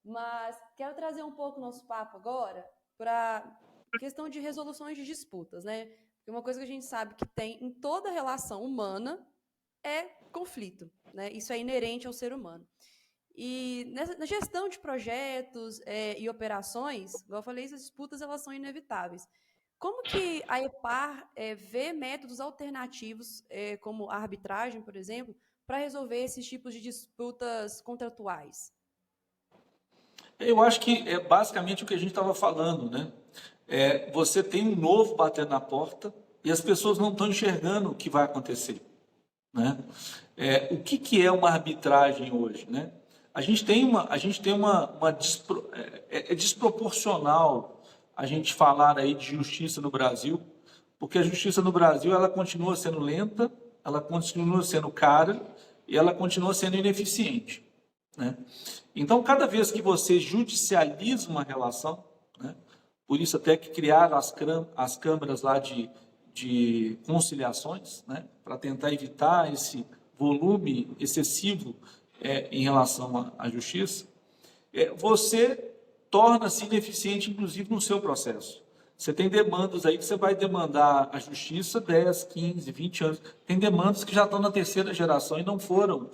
Mas quero trazer um pouco o nosso papo agora para questão de resoluções de disputas, né? Porque uma coisa que a gente sabe que tem em toda relação humana é conflito, né? Isso é inerente ao ser humano. E na gestão de projetos e operações, igual eu falei, essas disputas elas são inevitáveis. Como que a EPAR vê métodos alternativos, como a arbitragem, por exemplo, para resolver esses tipos de disputas contratuais? Eu acho que é basicamente o que a gente estava falando, né? Você tem um novo batendo na porta e as pessoas não estão enxergando o que vai acontecer, né? O que é uma arbitragem hoje, né? A gente tem é desproporcional a gente falar aí de justiça no Brasil, porque a justiça no Brasil ela continua sendo lenta, ela continua sendo cara e ela continua sendo ineficiente, né? Então, cada vez que você judicializa uma relação, né, por isso até que criaram as câmaras lá de conciliações, né, para tentar evitar esse volume excessivo em relação à justiça, você torna-se ineficiente, inclusive, no seu processo. Você tem demandas aí que você vai demandar a justiça 10, 15, 20 anos. Tem demandas que já estão na terceira geração e não foram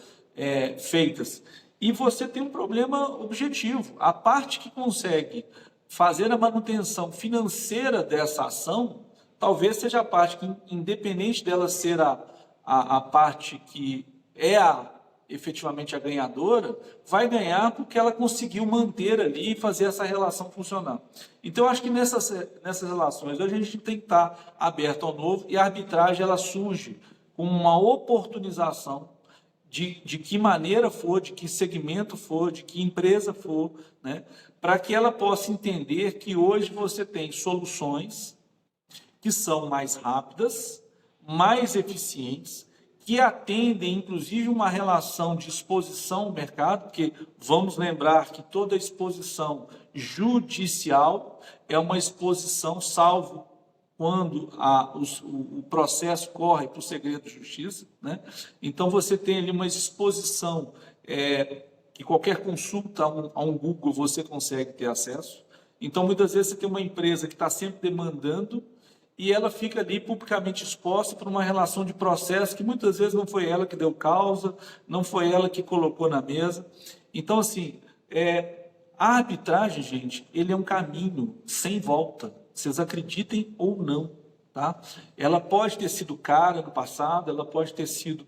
feitas. E você tem um problema objetivo. A parte que consegue fazer a manutenção financeira dessa ação, talvez seja a parte que, independente dela ser a parte que efetivamente a ganhadora, vai ganhar porque ela conseguiu manter ali e fazer essa relação funcionar. Então, eu acho que nessas relações, hoje a gente tem que estar aberto ao novo, e a arbitragem ela surge como uma oportunização de que maneira for, de que segmento for, de que empresa for, né, para que ela possa entender que hoje você tem soluções que são mais rápidas, mais eficientes, que atendem, inclusive, uma relação de exposição ao mercado, porque vamos lembrar que toda exposição judicial é uma exposição, salvo quando o processo corre para o segredo de justiça, né? Então, você tem ali uma exposição que qualquer consulta a um Google você consegue ter acesso. Então, muitas vezes, você tem uma empresa que está sempre demandando e ela fica ali publicamente exposta por uma relação de processo que muitas vezes não foi ela que deu causa, não foi ela que colocou na mesa. Então, assim, a arbitragem, gente, ele é um caminho sem volta. Vocês acreditem ou não, tá? Ela pode ter sido cara no passado, ela pode ter sido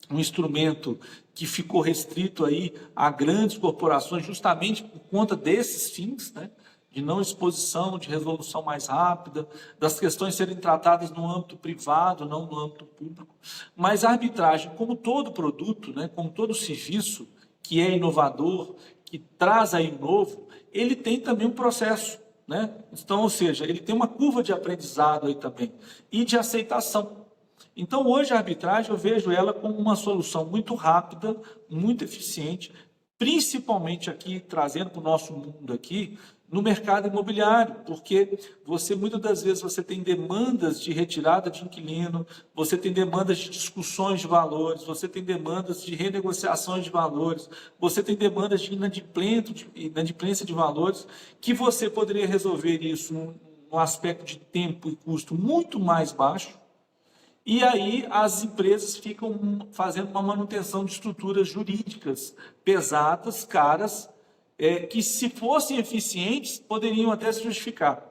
um instrumento que ficou restrito aí a grandes corporações justamente por conta desses fins, né? De não exposição, de resolução mais rápida, das questões serem tratadas no âmbito privado, não no âmbito público. Mas a arbitragem, como todo produto, né? Como todo serviço que é inovador, que traz aí o novo, ele tem também um processo, né? Então, ou seja, ele tem uma curva de aprendizado aí também e de aceitação. Então, hoje a arbitragem eu vejo ela como uma solução muito rápida, muito eficiente, principalmente aqui, trazendo para o nosso mundo aqui, no mercado imobiliário, porque muitas das vezes você tem demandas de retirada de inquilino, você tem demandas de discussões de valores, você tem demandas de renegociações de valores, você tem demandas de inadimplência de valores, que você poderia resolver isso num aspecto de tempo e custo muito mais baixo, e aí as empresas ficam fazendo uma manutenção de estruturas jurídicas pesadas, caras, que se fossem eficientes, poderiam até se justificar.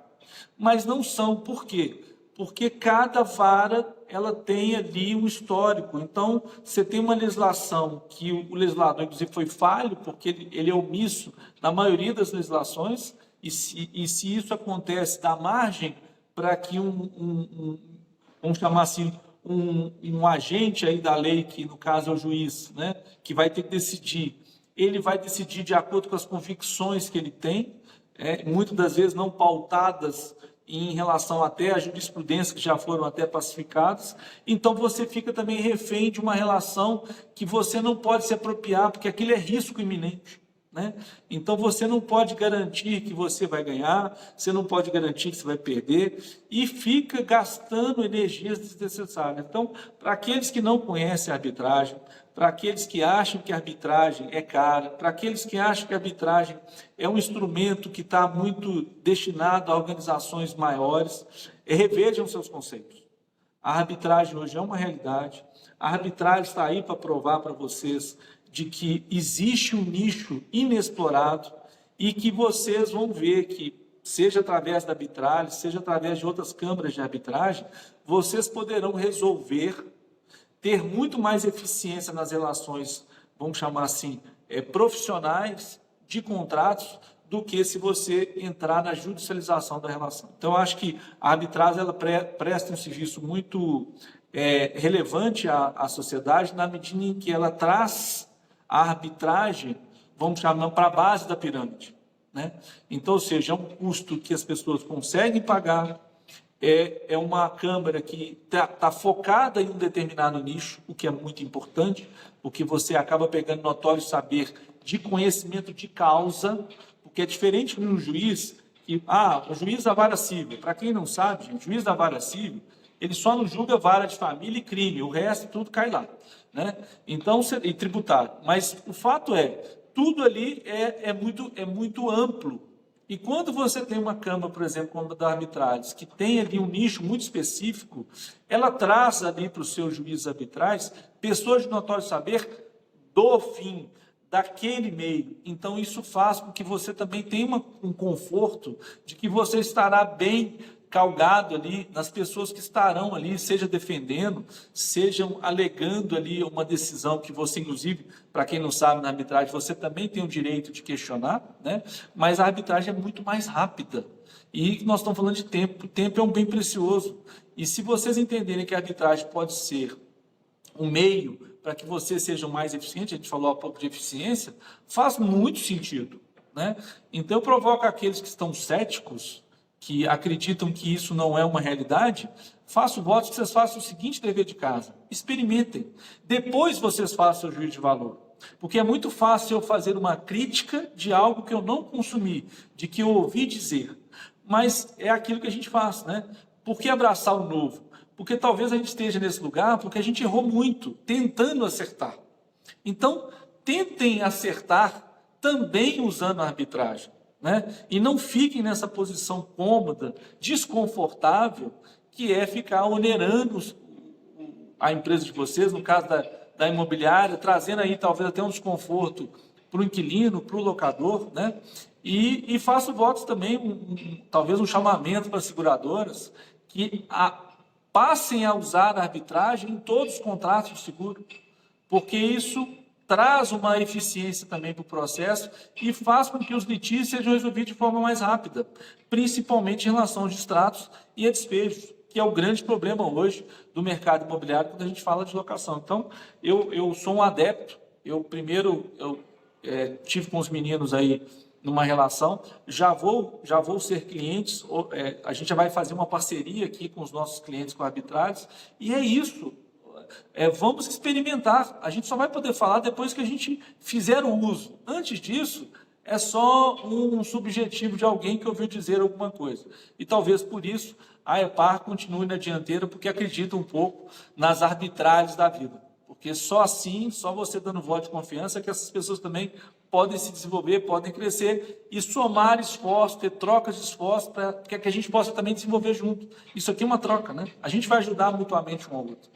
Mas não são. Por quê? Porque cada vara ela tem ali um histórico. Então, você tem uma legislação que o legislador, inclusive, foi falho, porque ele é omisso na maioria das legislações, e se isso acontece, dá margem para que vamos chamar assim, um agente aí da lei, que no caso é o juiz, né, que vai ter que decidir, ele vai decidir de acordo com as convicções que ele tem, muitas das vezes não pautadas em relação até à jurisprudência, que já foram até pacificadas. Então, você fica também refém de uma relação que você não pode se apropriar, porque aquilo é risco iminente, né? Então, você não pode garantir que você vai ganhar, você não pode garantir que você vai perder, e fica gastando energias desnecessárias. Então, para aqueles que não conhecem a arbitragem, para aqueles que acham que a arbitragem é cara, para aqueles que acham que a arbitragem é um instrumento que está muito destinado a organizações maiores, revejam seus conceitos. A arbitragem hoje é uma realidade. A arbitragem está aí para provar para vocês de que existe um nicho inexplorado e que vocês vão ver que, seja através da arbitragem, seja através de outras câmaras de arbitragem, vocês poderão resolver, ter muito mais eficiência nas relações, vamos chamar assim, profissionais de contratos, do que se você entrar na judicialização da relação. Então, eu acho que a arbitragem ela presta um serviço muito relevante à sociedade, na medida em que ela traz a arbitragem, vamos chamar, para a base da pirâmide, né? Então, ou seja, é um custo que as pessoas conseguem pagar, é uma câmara que está focada em um determinado nicho, o que é muito importante, porque você acaba pegando notório saber de conhecimento de causa, porque é diferente de um juiz, que, o juiz da vara civil, para quem não sabe, gente, o juiz da vara civil, ele só não julga vara de família e crime, o resto tudo cai lá, né? Então, e tributário. Mas o fato tudo ali é muito amplo. E quando você tem uma câmara, por exemplo, como a da arbitragem, que tem ali um nicho muito específico, ela traz ali para os seus juízes arbitrais pessoas de notório saber do fim, daquele meio. Então, isso faz com que você também tenha um conforto de que você estará bem calgado ali nas pessoas que estarão ali, seja defendendo, sejam alegando ali uma decisão que você, inclusive, para quem não sabe, na arbitragem, você também tem o direito de questionar, né? Mas a arbitragem é muito mais rápida. E nós estamos falando de tempo. O tempo é um bem precioso. E se vocês entenderem que a arbitragem pode ser um meio para que vocês sejam mais eficientes, a gente falou há pouco de eficiência, faz muito sentido, né? Então, eu provoco aqueles que estão céticos, que acreditam que isso não é uma realidade, faço votos que vocês façam o seguinte dever de casa: experimentem. Depois vocês façam o juízo de valor. Porque é muito fácil eu fazer uma crítica de algo que eu não consumi, de que eu ouvi dizer. Mas é aquilo que a gente faz, né? Por que abraçar o novo? Porque talvez a gente esteja nesse lugar porque a gente errou muito, tentando acertar. Então, tentem acertar também usando a arbitragem, né? E não fiquem nessa posição cômoda, desconfortável, que é ficar onerando a empresa de vocês, no caso da imobiliária, trazendo aí talvez até um desconforto para o inquilino, para o locador, né? E faço votos também, talvez um chamamento para as seguradoras, que passem a usar a arbitragem em todos os contratos de seguro, porque isso traz uma eficiência também para o processo e faz com que os litígios sejam resolvidos de forma mais rápida, principalmente em relação aos distratos e a despejos, que é o grande problema hoje do mercado imobiliário quando a gente fala de locação. Então, eu sou um adepto, eu tive com os meninos aí numa relação, já vou ser clientes, a gente já vai fazer uma parceria aqui com os nossos clientes com arbitragens, e é isso. Vamos experimentar. A gente só vai poder falar depois que a gente fizer o uso. Antes disso, é só um subjetivo de alguém que ouviu dizer alguma coisa. E talvez por isso a EPAR continue na dianteira, porque acredita um pouco nas arbitragens da vida. Porque só assim, só você dando voto de confiança, que essas pessoas também podem se desenvolver, podem crescer e somar esforços, ter trocas de esforços para que a gente possa também desenvolver junto. Isso aqui é uma troca, né? A gente vai ajudar mutuamente um ao outro.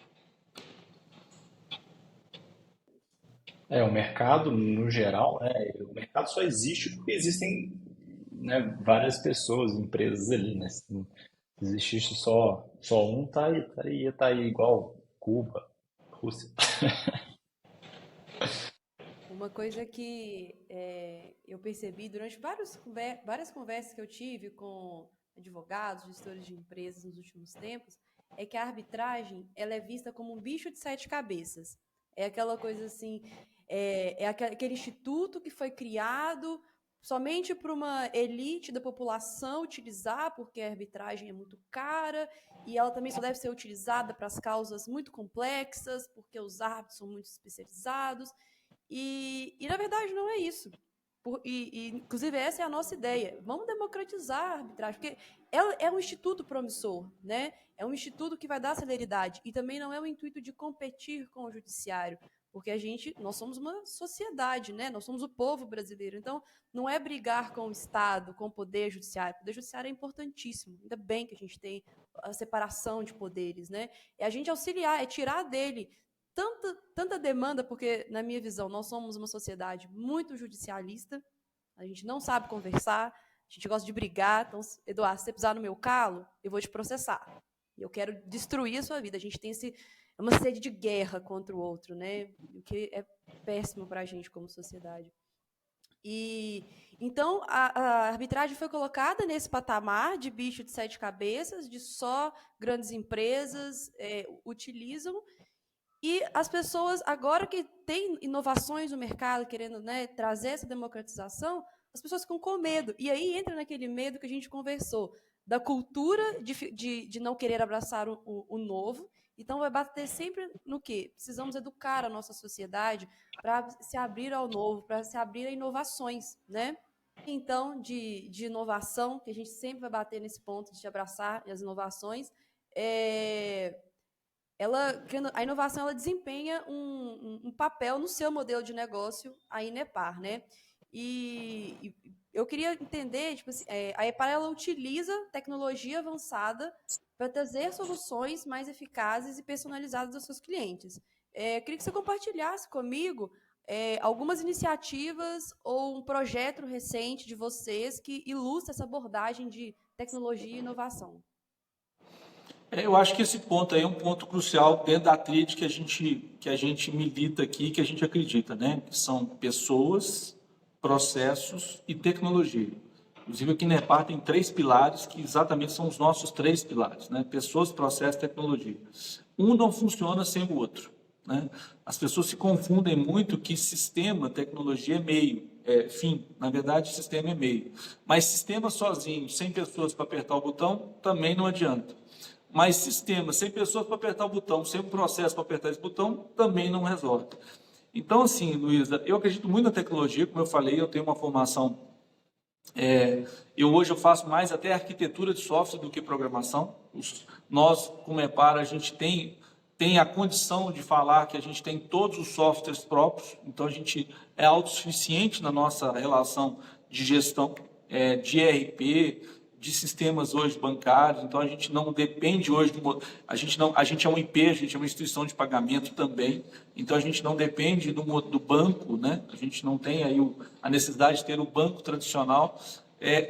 O mercado, no geral, né, o mercado só existe porque existem, né, várias pessoas, empresas ali, né? Se não existisse só um, tá aí igual Cuba, Rússia. Uma coisa que eu percebi durante várias conversas que eu tive com advogados, gestores de empresas nos últimos tempos, é que a arbitragem ela é vista como um bicho de 7 cabeças. É aquela coisa assim, aquele instituto que foi criado somente para uma elite da população utilizar, porque a arbitragem é muito cara e ela também só deve ser utilizada para as causas muito complexas, porque os árbitros são muito especializados. E na verdade não é isso. Inclusive essa é a nossa ideia. Vamos democratizar a arbitragem, porque é um instituto promissor, né? É um instituto que vai dar celeridade e também não é o intuito de competir com o judiciário, porque nós somos uma sociedade, né? Nós somos o povo brasileiro. Então, não é brigar com o Estado, com o Poder Judiciário. O Poder Judiciário é importantíssimo. Ainda bem que a gente tem a separação de poderes, né? É a gente auxiliar, é tirar dele tanta demanda, porque, na minha visão, nós somos uma sociedade muito judicialista, a gente não sabe conversar, a gente gosta de brigar. Então, Eduardo, se você pisar no meu calo, eu vou te processar. Eu quero destruir a sua vida. A gente tem uma sede de guerra contra o outro, né? O que é péssimo para a gente como sociedade. E então a arbitragem foi colocada nesse patamar de bicho de 7 cabeças, de só grandes empresas utilizam. E as pessoas, agora que tem inovações no mercado, querendo, né, trazer essa democratização, as pessoas ficam com medo. E aí entra naquele medo que a gente conversou, da cultura de não querer abraçar o novo. Então, vai bater sempre no quê? Precisamos educar a nossa sociedade para se abrir ao novo, para se abrir a inovações, né? Então, de inovação, que a gente sempre vai bater nesse ponto de abraçar as inovações, a inovação ela desempenha um papel no seu modelo de negócio, a Inepar, né? E eu queria entender, tipo assim, a Epar ela utiliza tecnologia avançada para trazer soluções mais eficazes e personalizadas aos seus clientes. Eu queria que você compartilhasse comigo algumas iniciativas ou um projeto recente de vocês que ilustra essa abordagem de tecnologia e inovação. Eu acho que esse ponto aí é um ponto crucial dentro da tríade que a gente milita aqui, que a gente acredita, né? Que são pessoas, processos e tecnologia. Inclusive, aqui na Epar tem 3 pilares que exatamente são os nossos 3 pilares, né? Pessoas, processos e tecnologia. Um não funciona sem o outro, né? As pessoas se confundem muito que sistema, tecnologia é meio, fim. Na verdade, sistema é meio. Mas sistema sozinho, sem pessoas para apertar o botão, também não adianta. Mas sistema, sem pessoas para apertar o botão, sem um processo para apertar esse botão, também não resolve. Então, assim, Luísa, eu acredito muito na tecnologia, como eu falei, eu tenho uma formação, hoje eu faço mais até arquitetura de software do que programação. Nós, como Epar, a gente tem a condição de falar que a gente tem todos os softwares próprios, então a gente é autossuficiente na nossa relação de gestão, de ERP, de sistemas hoje bancários. Então a gente não depende hoje a gente é um IP, a gente é uma instituição de pagamento também, então a gente não depende do banco, né? A gente não tem aí a necessidade de ter o banco tradicional,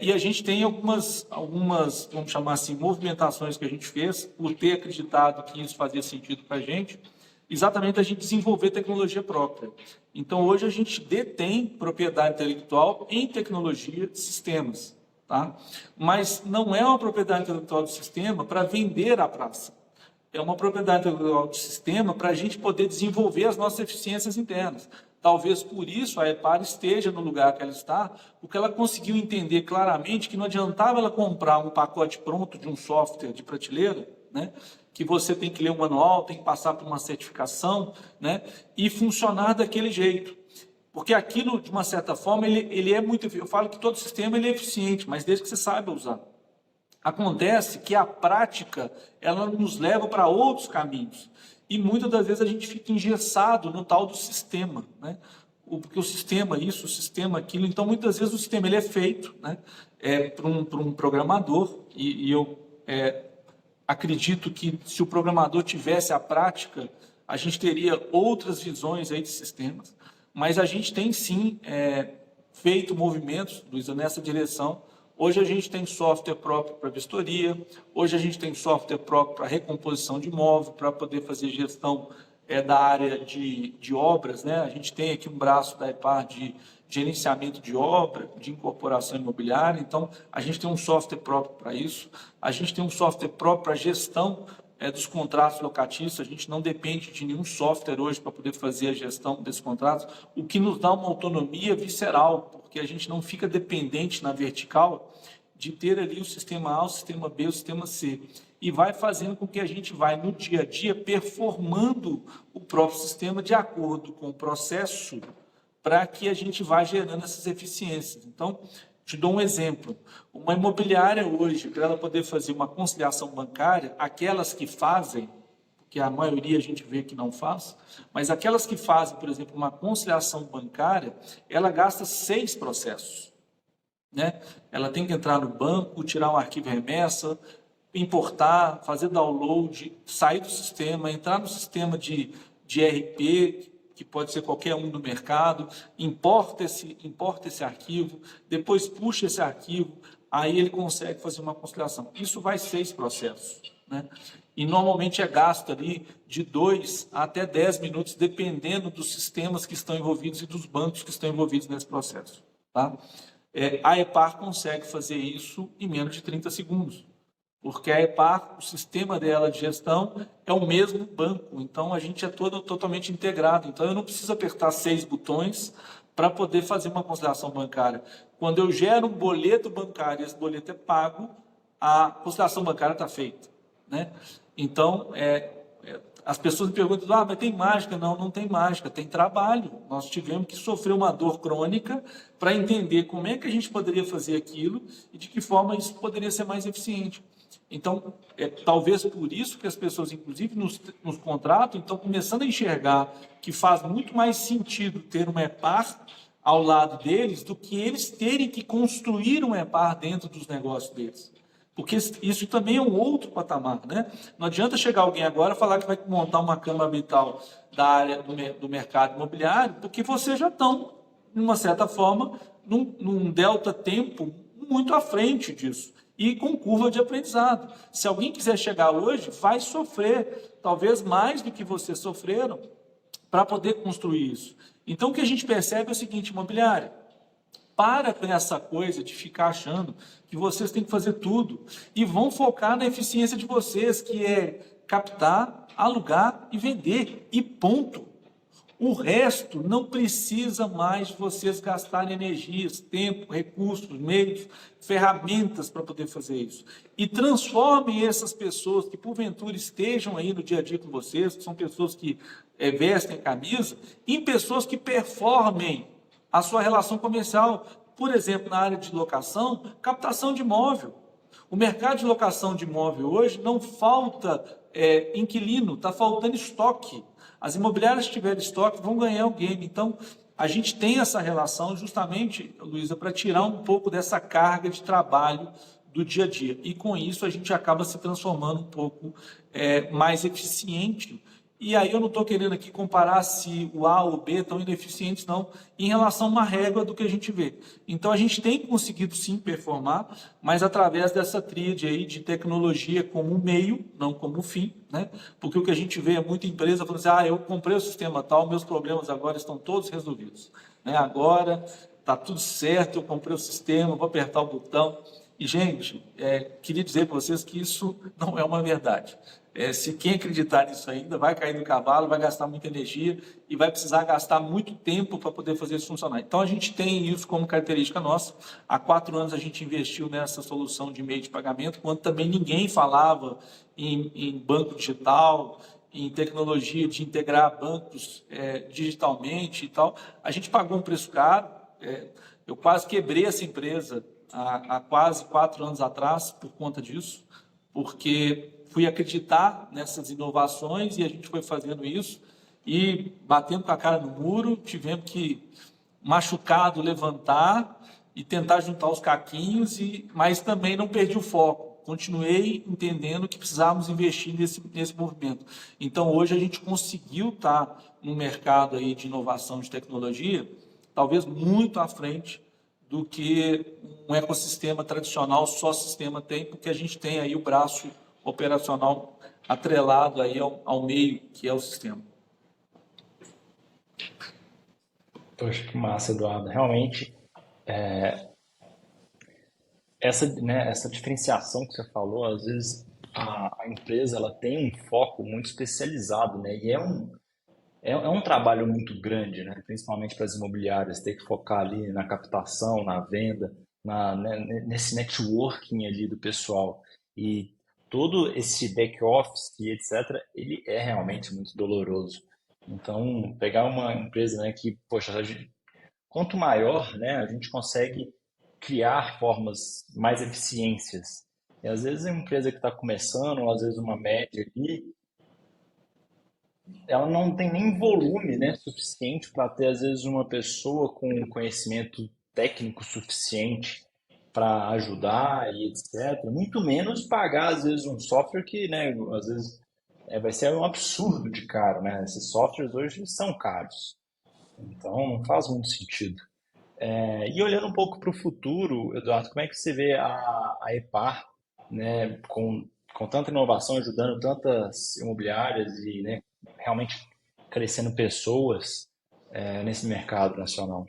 e a gente tem algumas, vamos chamar assim, movimentações que a gente fez por ter acreditado que isso fazia sentido para a gente, exatamente a gente desenvolver tecnologia própria. Então hoje a gente detém propriedade intelectual em tecnologia de sistemas. Tá? Mas não é uma propriedade intelectual do sistema para vender à praça. É uma propriedade intelectual do sistema para a gente poder desenvolver as nossas eficiências internas. Talvez por isso a Epar esteja no lugar que ela está, porque ela conseguiu entender claramente que não adiantava ela comprar um pacote pronto de um software de prateleira, né? Que você tem que ler o manual, tem que passar por uma certificação, né? E funcionar daquele jeito. Porque aquilo, de uma certa forma, ele é muito... Eu falo que todo sistema ele é eficiente, mas desde que você saiba usar. Acontece que a prática, ela nos leva para outros caminhos. E muitas das vezes a gente fica engessado no tal do sistema, né? Porque o sistema isso, o sistema aquilo. Então, muitas vezes o sistema ele é feito, né? Para um programador. E eu acredito que se o programador tivesse a prática, a gente teria outras visões aí de sistemas. Mas a gente tem, sim, feito movimentos, Luísa, nessa direção. Hoje a gente tem software próprio para vistoria, hoje a gente tem software próprio para recomposição de imóvel, para poder fazer gestão da área de obras, né? A gente tem aqui um braço da Epar de gerenciamento de obra, de incorporação imobiliária. Então, a gente tem um software próprio para isso. A gente tem um software próprio para gestão dos contratos locatícios. A gente não depende de nenhum software hoje para poder fazer a gestão desses contratos, o que nos dá uma autonomia visceral, porque a gente não fica dependente na vertical de ter ali o sistema A, o sistema B, o sistema C. E vai fazendo com que a gente vai, no dia a dia, performando o próprio sistema de acordo com o processo para que a gente vá gerando essas eficiências. Então, te dou um exemplo. Uma imobiliária hoje, para ela poder fazer uma conciliação bancária, aquelas que fazem, que a maioria a gente vê que não faz, mas aquelas que fazem, por exemplo, uma conciliação bancária, ela gasta 6 processos, né? Ela tem que entrar no banco, tirar um arquivo remessa, importar, fazer download, sair do sistema, entrar no sistema de ERP, que pode ser qualquer um do mercado, importa esse arquivo, depois puxa esse arquivo, aí ele consegue fazer uma conciliação. Isso vai 6 processos, né? E normalmente é gasto ali de 2 até 10 minutos, dependendo dos sistemas que estão envolvidos e dos bancos que estão envolvidos nesse processo, tá? A EPAR consegue fazer isso em menos de 30 segundos, porque a EPAR, o sistema dela de gestão é o mesmo banco, então a gente é totalmente integrado, então eu não preciso apertar 6 botões para poder fazer uma conciliação bancária. Quando eu gero um boleto bancário e esse boleto é pago, a conciliação bancária está feita, né? Então, as pessoas me perguntam, mas tem mágica? Não, não tem mágica, tem trabalho. Nós tivemos que sofrer uma dor crônica para entender como é que a gente poderia fazer aquilo e de que forma isso poderia ser mais eficiente. Então, talvez por isso que as pessoas, inclusive nos contratos, estão começando a enxergar que faz muito mais sentido ter uma EPAR ao lado deles do que eles terem que construir uma EPAR dentro dos negócios deles. Porque isso também é um outro patamar, né? Não adianta chegar alguém agora e falar que vai montar uma câmara habitacional da área do mercado imobiliário, porque vocês já estão, de uma certa forma, num delta tempo muito à frente disso e com curva de aprendizado. Se alguém quiser chegar hoje, vai sofrer, talvez mais do que vocês sofreram, para poder construir isso. Então, o que a gente percebe é o seguinte, imobiliária, para com essa coisa de ficar achando que vocês têm que fazer tudo e vão focar na eficiência de vocês, que é captar, alugar e vender, e ponto. O resto não precisa mais de vocês gastarem energias, tempo, recursos, meios, ferramentas para poder fazer isso. E transformem essas pessoas que, porventura, estejam aí no dia a dia com vocês, que são pessoas que vestem a camisa, em pessoas que performem a sua relação comercial. Por exemplo, na área de locação, captação de imóvel. O mercado de locação de imóvel hoje não falta inquilino, está faltando estoque. As imobiliárias que tiverem estoque vão ganhar o game. Então, a gente tem essa relação justamente, Luísa, para tirar um pouco dessa carga de trabalho do dia a dia. E com isso a gente acaba se transformando um pouco mais eficiente. E aí eu não estou querendo aqui comparar se o A ou o B estão ineficientes, não, em relação a uma régua do que a gente vê. Então, a gente tem conseguido, sim, performar, mas através dessa tríade aí de tecnologia como meio, não como fim, né? Porque o que a gente vê é muita empresa falando assim, eu comprei o sistema tal, meus problemas agora estão todos resolvidos, né? Agora está tudo certo, eu comprei o sistema, vou apertar o botão. E, gente, queria dizer para vocês que isso não é uma verdade. Se quem acreditar nisso ainda vai cair no cavalo, vai gastar muita energia e vai precisar gastar muito tempo para poder fazer isso funcionar. Então, a gente tem isso como característica nossa. Há 4 anos a gente investiu nessa solução de meio de pagamento, quando também ninguém falava em banco digital, em tecnologia de integrar bancos digitalmente e tal. A gente pagou um preço caro. Eu quase quebrei essa empresa há quase 4 anos atrás por conta disso, porque fui acreditar nessas inovações e a gente foi fazendo isso e batendo com a cara no muro, tivemos que, machucado, levantar e tentar juntar os caquinhos, mas também não perdi o foco. Continuei entendendo que precisávamos investir nesse movimento. Então, hoje a gente conseguiu estar no mercado aí de inovação de tecnologia, talvez muito à frente do que um ecossistema tradicional, só sistema tem, porque a gente tem aí o braço operacional atrelado aí ao meio, que é o sistema. Poxa, que massa, Eduardo. Realmente, essa diferenciação que você falou, às vezes a empresa ela tem um foco muito especializado, né? E é um trabalho muito grande, né? Principalmente para as imobiliárias, ter que focar ali na captação, na venda, nesse networking ali do pessoal. E todo esse back-office e etc., ele é realmente muito doloroso. Então, pegar uma empresa, né, que, poxa, quanto maior, né, a gente consegue criar formas mais eficiências. E às vezes a empresa que está começando, ou às vezes uma média ali, ela não tem nem volume, né, suficiente para ter, às vezes, uma pessoa com conhecimento técnico suficiente para ajudar e etc. Muito menos pagar, às vezes, um software que, né, às vezes vai ser um absurdo de caro, né? Esses softwares hoje são caros, então não faz muito sentido. E olhando um pouco para o futuro, Eduardo, como é que você vê a EPAR, né, com tanta inovação, ajudando tantas imobiliárias e, né, realmente crescendo pessoas nesse mercado nacional?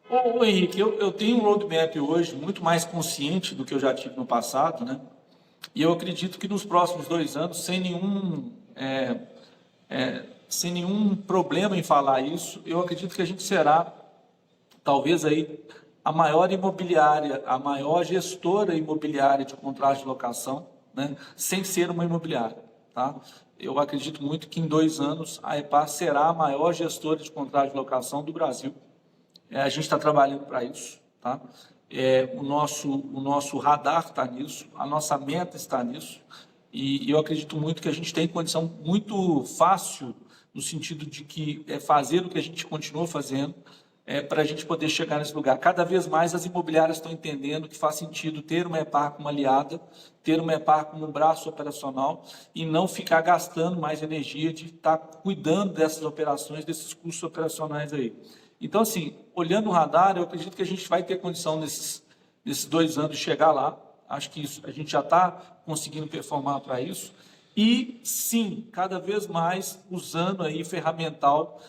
Ô Henrique, eu tenho um roadmap hoje muito mais consciente do que eu já tive no passado, né? E eu acredito que nos próximos 2 anos, sem nenhum problema em falar isso, eu acredito que a gente será, talvez aí, a maior imobiliária, a maior gestora imobiliária de contratos de locação, né? Sem ser uma imobiliária, tá? Eu acredito muito que em 2 anos a EPAR será a maior gestora de contratos de locação do Brasil. A gente está trabalhando para isso, tá? O nosso radar está nisso, a nossa meta está nisso, e eu acredito muito que a gente tem condição muito fácil, no sentido de que fazer o que a gente continua fazendo, para a gente poder chegar nesse lugar. Cada vez mais as imobiliárias estão entendendo que faz sentido ter uma EPAR como aliada, ter uma EPAR como um braço operacional e não ficar gastando mais energia de estar cuidando dessas operações, desses custos operacionais aí. Então, assim, olhando o radar, eu acredito que a gente vai ter condição nesses 2 anos de chegar lá. Acho que a gente já está conseguindo performar para isso. E, sim, cada vez mais usando aí ferramental,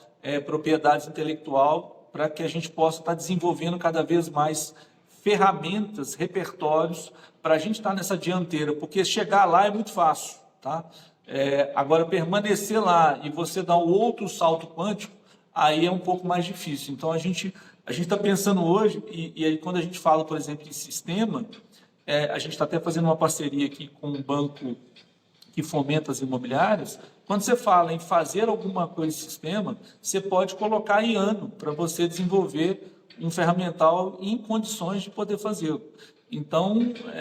propriedade intelectual, para que a gente possa estar desenvolvendo cada vez mais ferramentas, repertórios, para a gente estar nessa dianteira, porque chegar lá é muito fácil, tá? Agora, permanecer lá e você dar um outro salto quântico, aí é um pouco mais difícil. Então, a gente está pensando hoje, e aí quando a gente fala, por exemplo, em sistema, a gente está até fazendo uma parceria aqui com um banco que fomenta as imobiliárias. Quando você fala em fazer alguma coisa em sistema, você pode colocar em ano para você desenvolver um ferramental em condições de poder fazê-lo. Então,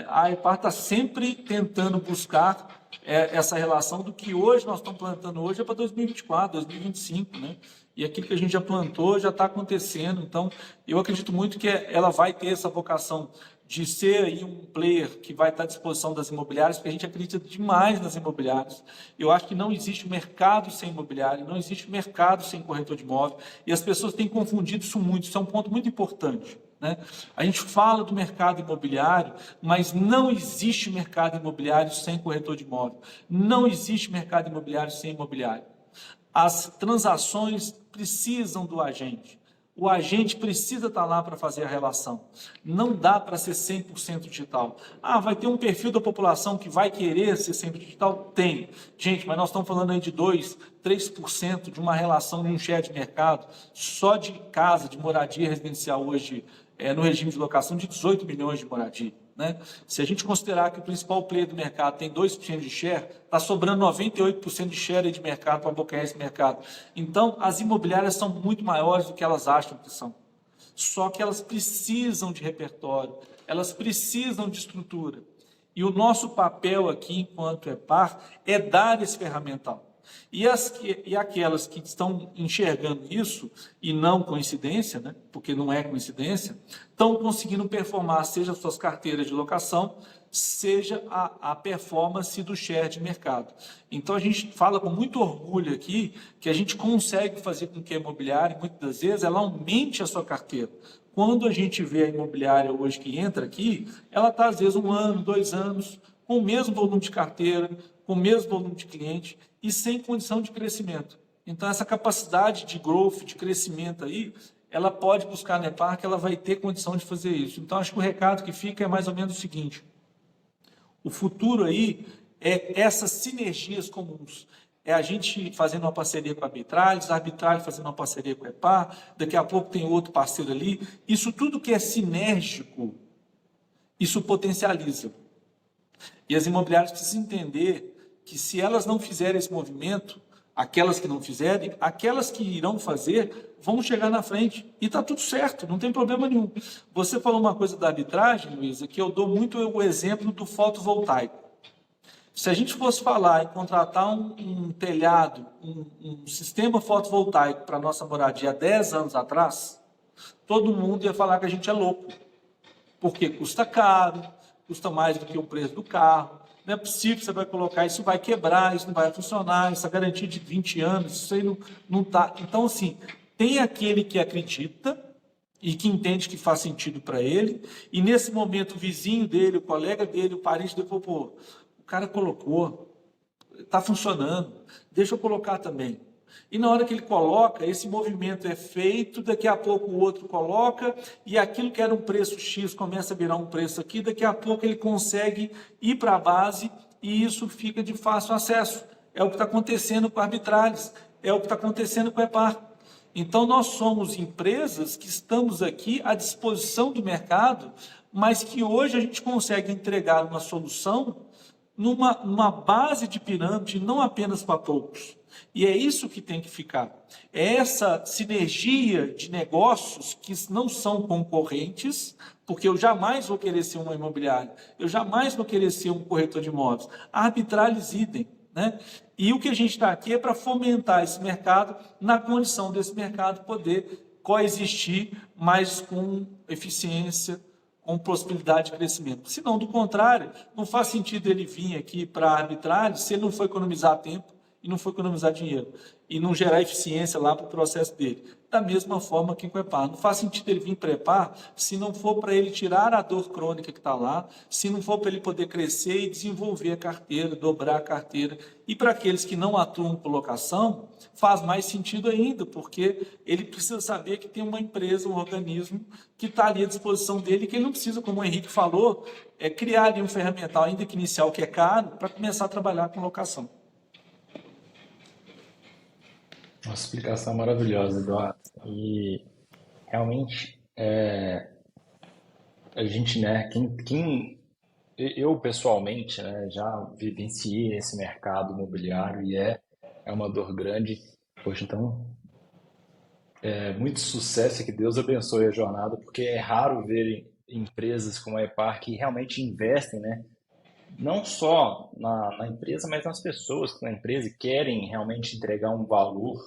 a EPAR está sempre tentando buscar essa relação do que hoje nós estamos plantando hoje é para 2024, 2025, né? E aquilo que a gente já plantou já está acontecendo. Então, eu acredito muito que ela vai ter essa vocação de ser aí um player que vai estar à disposição das imobiliárias, porque a gente acredita demais nas imobiliárias. Eu acho que não existe mercado sem imobiliário, não existe mercado sem corretor de imóvel, e as pessoas têm confundido isso muito, isso é um ponto muito importante, né? A gente fala do mercado imobiliário, mas não existe mercado imobiliário sem corretor de imóvel, não existe mercado imobiliário sem imobiliário. As transações precisam do agente. O agente precisa estar lá para fazer a relação. Não dá para ser 100% digital. Vai ter um perfil da população que vai querer ser 100% digital? Tem. Gente, mas nós estamos falando aí de 2%, 3% de uma relação de um share de mercado, só de casa, de moradia residencial hoje, no regime de locação, de 18 milhões de moradia, né? Se a gente considerar que o principal player do mercado tem 2% de share, está sobrando 98% de share de mercado para abocanhar esse mercado. Então, as imobiliárias são muito maiores do que elas acham que são. Só que elas precisam de repertório, elas precisam de estrutura. E o nosso papel aqui, enquanto EPAR, é dar esse ferramental. E aquelas que estão enxergando isso, e não coincidência, né, porque não é coincidência, estão conseguindo performar, seja as suas carteiras de locação, seja a performance do share de mercado. Então, a gente fala com muito orgulho aqui que a gente consegue fazer com que a imobiliária, muitas das vezes, ela aumente a sua carteira. Quando a gente vê a imobiliária hoje que entra aqui, ela está, às vezes, 1 ano, 2 anos, com o mesmo volume de carteira, com o mesmo volume de cliente e sem condição de crescimento. Então, essa capacidade de growth, de crescimento aí, ela pode buscar na EPAR que ela vai ter condição de fazer isso. Então, acho que o recado que fica é mais ou menos o seguinte: o futuro aí é essas sinergias comuns. É a gente fazendo uma parceria com a Arbitrales fazendo uma parceria com a EPAR, daqui a pouco tem outro parceiro ali. Isso tudo que é sinérgico, isso potencializa. E as imobiliárias precisam entender que se elas não fizerem esse movimento, aquelas que não fizerem, aquelas que irão fazer, vão chegar na frente. E está tudo certo, não tem problema nenhum. Você falou uma coisa da arbitragem, Luísa, que eu dou muito o exemplo do fotovoltaico. Se a gente fosse falar em contratar um telhado, um sistema fotovoltaico para a nossa moradia há 10 anos atrás, todo mundo ia falar que a gente é louco, porque custa caro, custa mais do que o preço do carro, não é possível que você vai colocar, isso vai quebrar, isso não vai funcionar, essa garantia de 20 anos, isso aí não está. Então, assim, tem aquele que acredita e que entende que faz sentido para ele, e nesse momento o vizinho dele, o colega dele, o parente dele, falou, pô, o cara colocou, está funcionando, deixa eu colocar também. E na hora que ele coloca, esse movimento é feito, daqui a pouco o outro coloca, e aquilo que era um preço X começa a virar um preço aqui, daqui a pouco ele consegue ir para a base, e isso fica de fácil acesso. É o que está acontecendo com a Arbitralis, é o que está acontecendo com a EPAR. Então, nós somos empresas que estamos aqui à disposição do mercado, mas que hoje a gente consegue entregar uma solução numa base de pirâmide, não apenas para poucos. E é isso que tem que ficar. É essa sinergia de negócios que não são concorrentes, porque eu jamais vou querer ser uma imobiliária, eu jamais vou querer ser um corretor de imóveis. Arbitralis idem, né? E o que a gente está aqui é para fomentar esse mercado, na condição desse mercado poder coexistir, mas com eficiência, com possibilidade de crescimento. Se não, do contrário, não faz sentido ele vir aqui para arbitrar se ele não for economizar tempo e não for economizar dinheiro, e não gerar eficiência lá para o processo dele. Da mesma forma que com o EPAR. Não faz sentido ele vir para o EPAR se não for para ele tirar a dor crônica que está lá, se não for para ele poder crescer e desenvolver a carteira, dobrar a carteira. E para aqueles que não atuam por locação, faz mais sentido ainda, porque ele precisa saber que tem uma empresa, um organismo que está ali à disposição dele, que ele não precisa, como o Henrique falou, criar ali um ferramental, ainda que inicial, que é caro, para começar a trabalhar com locação. Uma explicação maravilhosa, Eduardo. E realmente, a gente, né, eu pessoalmente, né, já vivenciei esse mercado imobiliário e é uma dor grande. Poxa, então, muito sucesso e que Deus abençoe a jornada, porque é raro ver empresas como a EPAR que realmente investem, né, não só na empresa, mas nas pessoas que na empresa querem realmente entregar um valor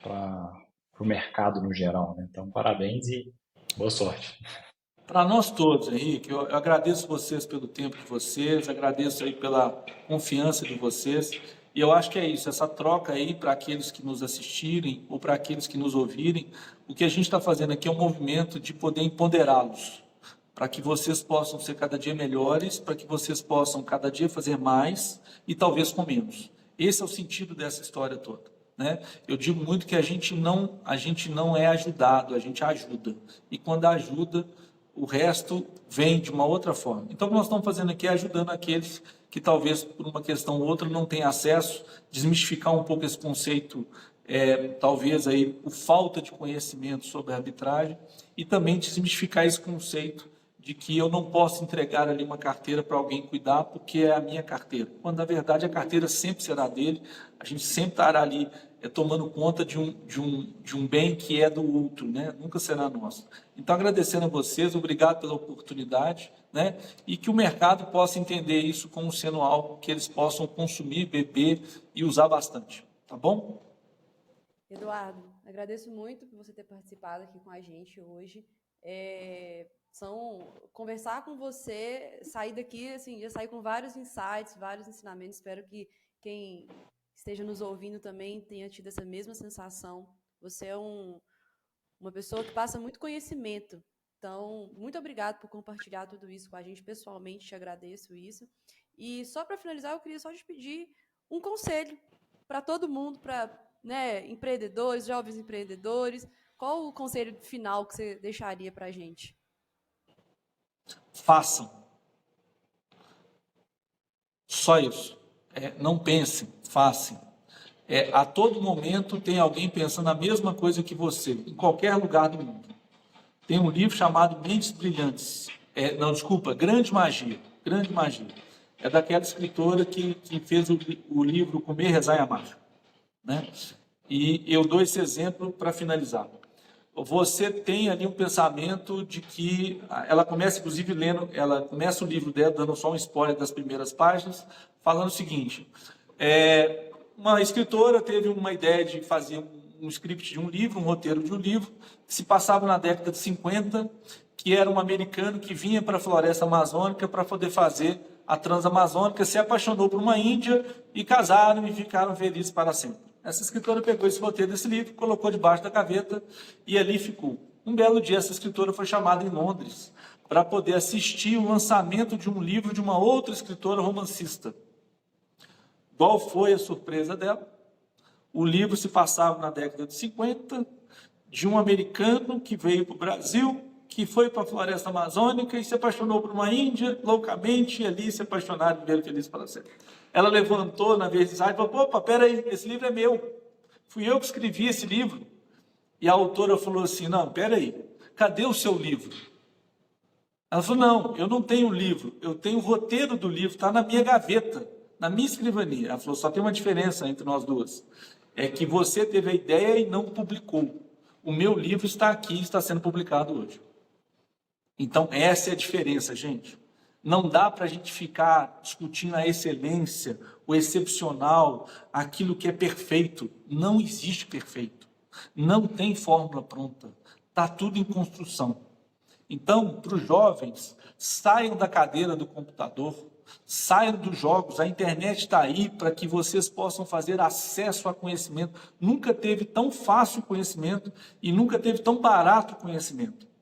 para o mercado no geral, né? Então, parabéns e boa sorte. Para nós todos, Henrique, eu agradeço vocês pelo tempo de vocês, agradeço aí pela confiança de vocês, e eu acho que é isso, essa troca aí para aqueles que nos assistirem ou para aqueles que nos ouvirem, o que a gente está fazendo aqui é um movimento de poder empoderá-los, para que vocês possam ser cada dia melhores, para que vocês possam cada dia fazer mais e talvez com menos. Esse é o sentido dessa história toda, né? Eu digo muito que a gente não é ajudado, a gente ajuda. E quando ajuda, o resto vem de uma outra forma. Então, o que nós estamos fazendo aqui é ajudando aqueles que talvez por uma questão ou outra não tenham acesso, desmistificar um pouco esse conceito, talvez aí por falta de conhecimento sobre a arbitragem, e também desmistificar esse conceito de que eu não posso entregar ali uma carteira para alguém cuidar porque é a minha carteira, quando na verdade a carteira sempre será dele, a gente sempre estará ali tomando conta de um bem que é do outro, né? Nunca será nosso. Então, agradecendo a vocês, obrigado pela oportunidade, né? E que o mercado possa entender isso como sendo algo que eles possam consumir, beber e usar bastante, tá bom? Eduardo, agradeço muito por você ter participado aqui com a gente hoje. Conversar com você, sair daqui, assim, já sair com vários insights, vários ensinamentos. Espero que quem esteja nos ouvindo também tenha tido essa mesma sensação. Você é uma pessoa que passa muito conhecimento. Então, muito obrigado por compartilhar tudo isso com a gente. Pessoalmente, te agradeço isso. E só para finalizar, eu queria só te pedir um conselho para todo mundo, para, né, empreendedores, jovens empreendedores. Qual o conselho final que você deixaria para a gente? Façam. Só isso. Não pensem, façam. A todo momento tem alguém pensando a mesma coisa que você, em qualquer lugar do mundo. Tem um livro chamado Mentes Brilhantes. Grande Magia. Grande Magia. É daquela escritora que fez o livro Comer, Rezar e Amar, né? E eu dou esse exemplo para finalizar. você tem ali um pensamento de que ela começa, inclusive, lendo, ela começa o livro dela, dando só um spoiler das primeiras páginas, falando o seguinte: uma escritora teve uma ideia de fazer um script de um livro, um roteiro de um livro, que se passava na década de 50, que era um americano que vinha para a floresta amazônica para poder fazer a transamazônica, se apaixonou por uma índia e casaram e ficaram felizes para sempre. Essa escritora pegou esse roteiro desse livro, colocou debaixo da gaveta e ali ficou. Um belo dia, essa escritora foi chamada em Londres para poder assistir o lançamento de um livro de uma outra escritora romancista. Qual foi a surpresa dela? O livro se passava na década de 50, de um americano que veio para o Brasil, que foi para a floresta amazônica e se apaixonou por uma índia, loucamente, e ali se apaixonaram e viveram felizes para sempre. Ela levantou na verdade e falou: opa, peraí, esse livro é meu. Fui eu que escrevi esse livro. E a autora falou assim: não, peraí, cadê o seu livro? Ela falou: não, eu não tenho livro, eu tenho o roteiro do livro, está na minha gaveta, na minha escrivania. Ela falou: só tem uma diferença entre nós duas, é que você teve a ideia e não publicou. O meu livro está aqui, está sendo publicado hoje. Então, essa é a diferença, gente. Não dá para a gente ficar discutindo a excelência, o excepcional, aquilo que é perfeito. Não existe perfeito. Não tem fórmula pronta. Está tudo em construção. Então, para os jovens, saiam da cadeira do computador, saiam dos jogos. A internet está aí para que vocês possam fazer acesso a conhecimento. Nunca teve tão fácil o conhecimento e nunca teve tão barato o conhecimento.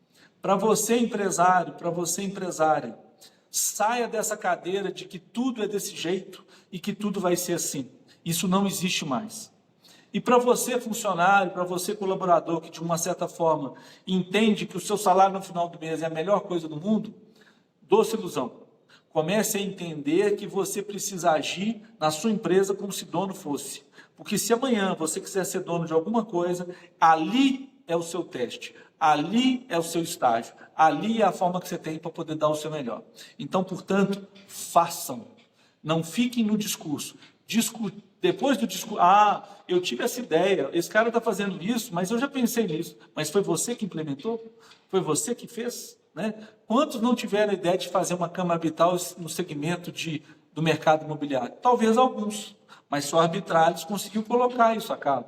Para você, empresário, para você, empresária, saia dessa cadeira de que tudo é desse jeito e que tudo vai ser assim. Isso não existe mais. E para você, funcionário, para você, colaborador, que de uma certa forma entende que o seu salário no final do mês é a melhor coisa do mundo, doce ilusão. Comece a entender que você precisa agir na sua empresa como se dono fosse. Porque se amanhã você quiser ser dono de alguma coisa, ali é o seu teste. Ali é o seu estágio, ali é a forma que você tem para poder dar o seu melhor. Então, portanto, façam. Não fiquem no discurso. Depois do discurso, eu tive essa ideia, esse cara está fazendo isso, mas eu já pensei nisso. Mas foi você que implementou? Foi você que fez? Né? Quantos não tiveram a ideia de fazer uma cama arbitral no segmento do mercado imobiliário? Talvez alguns, mas só Arbitralis conseguiu colocar isso a cabo.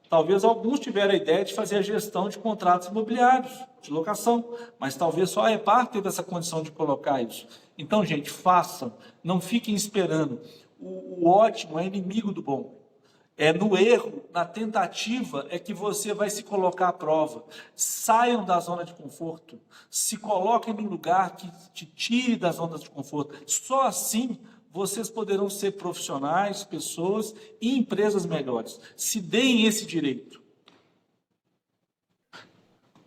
Talvez alguns tiveram a ideia de fazer a gestão de contratos imobiliários, de locação, mas talvez só a EPAR teve essa condição de colocar isso. Então, gente, façam, não fiquem esperando. O ótimo é inimigo do bom. É no erro, na tentativa, é que você vai se colocar à prova. Saiam da zona de conforto, se coloquem num lugar que te tire da zona de conforto. Só assim vocês poderão ser profissionais, pessoas e empresas melhores. Se deem esse direito.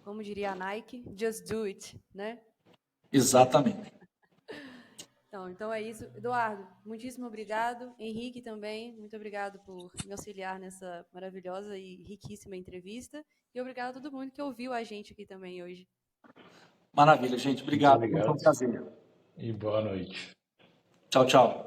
Como diria a Nike, just do it, né? Exatamente. Então é isso. Eduardo, muitíssimo obrigado. Henrique também, muito obrigado por me auxiliar nessa maravilhosa e riquíssima entrevista. E obrigado a todo mundo que ouviu a gente aqui também hoje. Maravilha, gente. Obrigado. Muito obrigado. Foi um prazer. E boa noite. Tchau, tchau.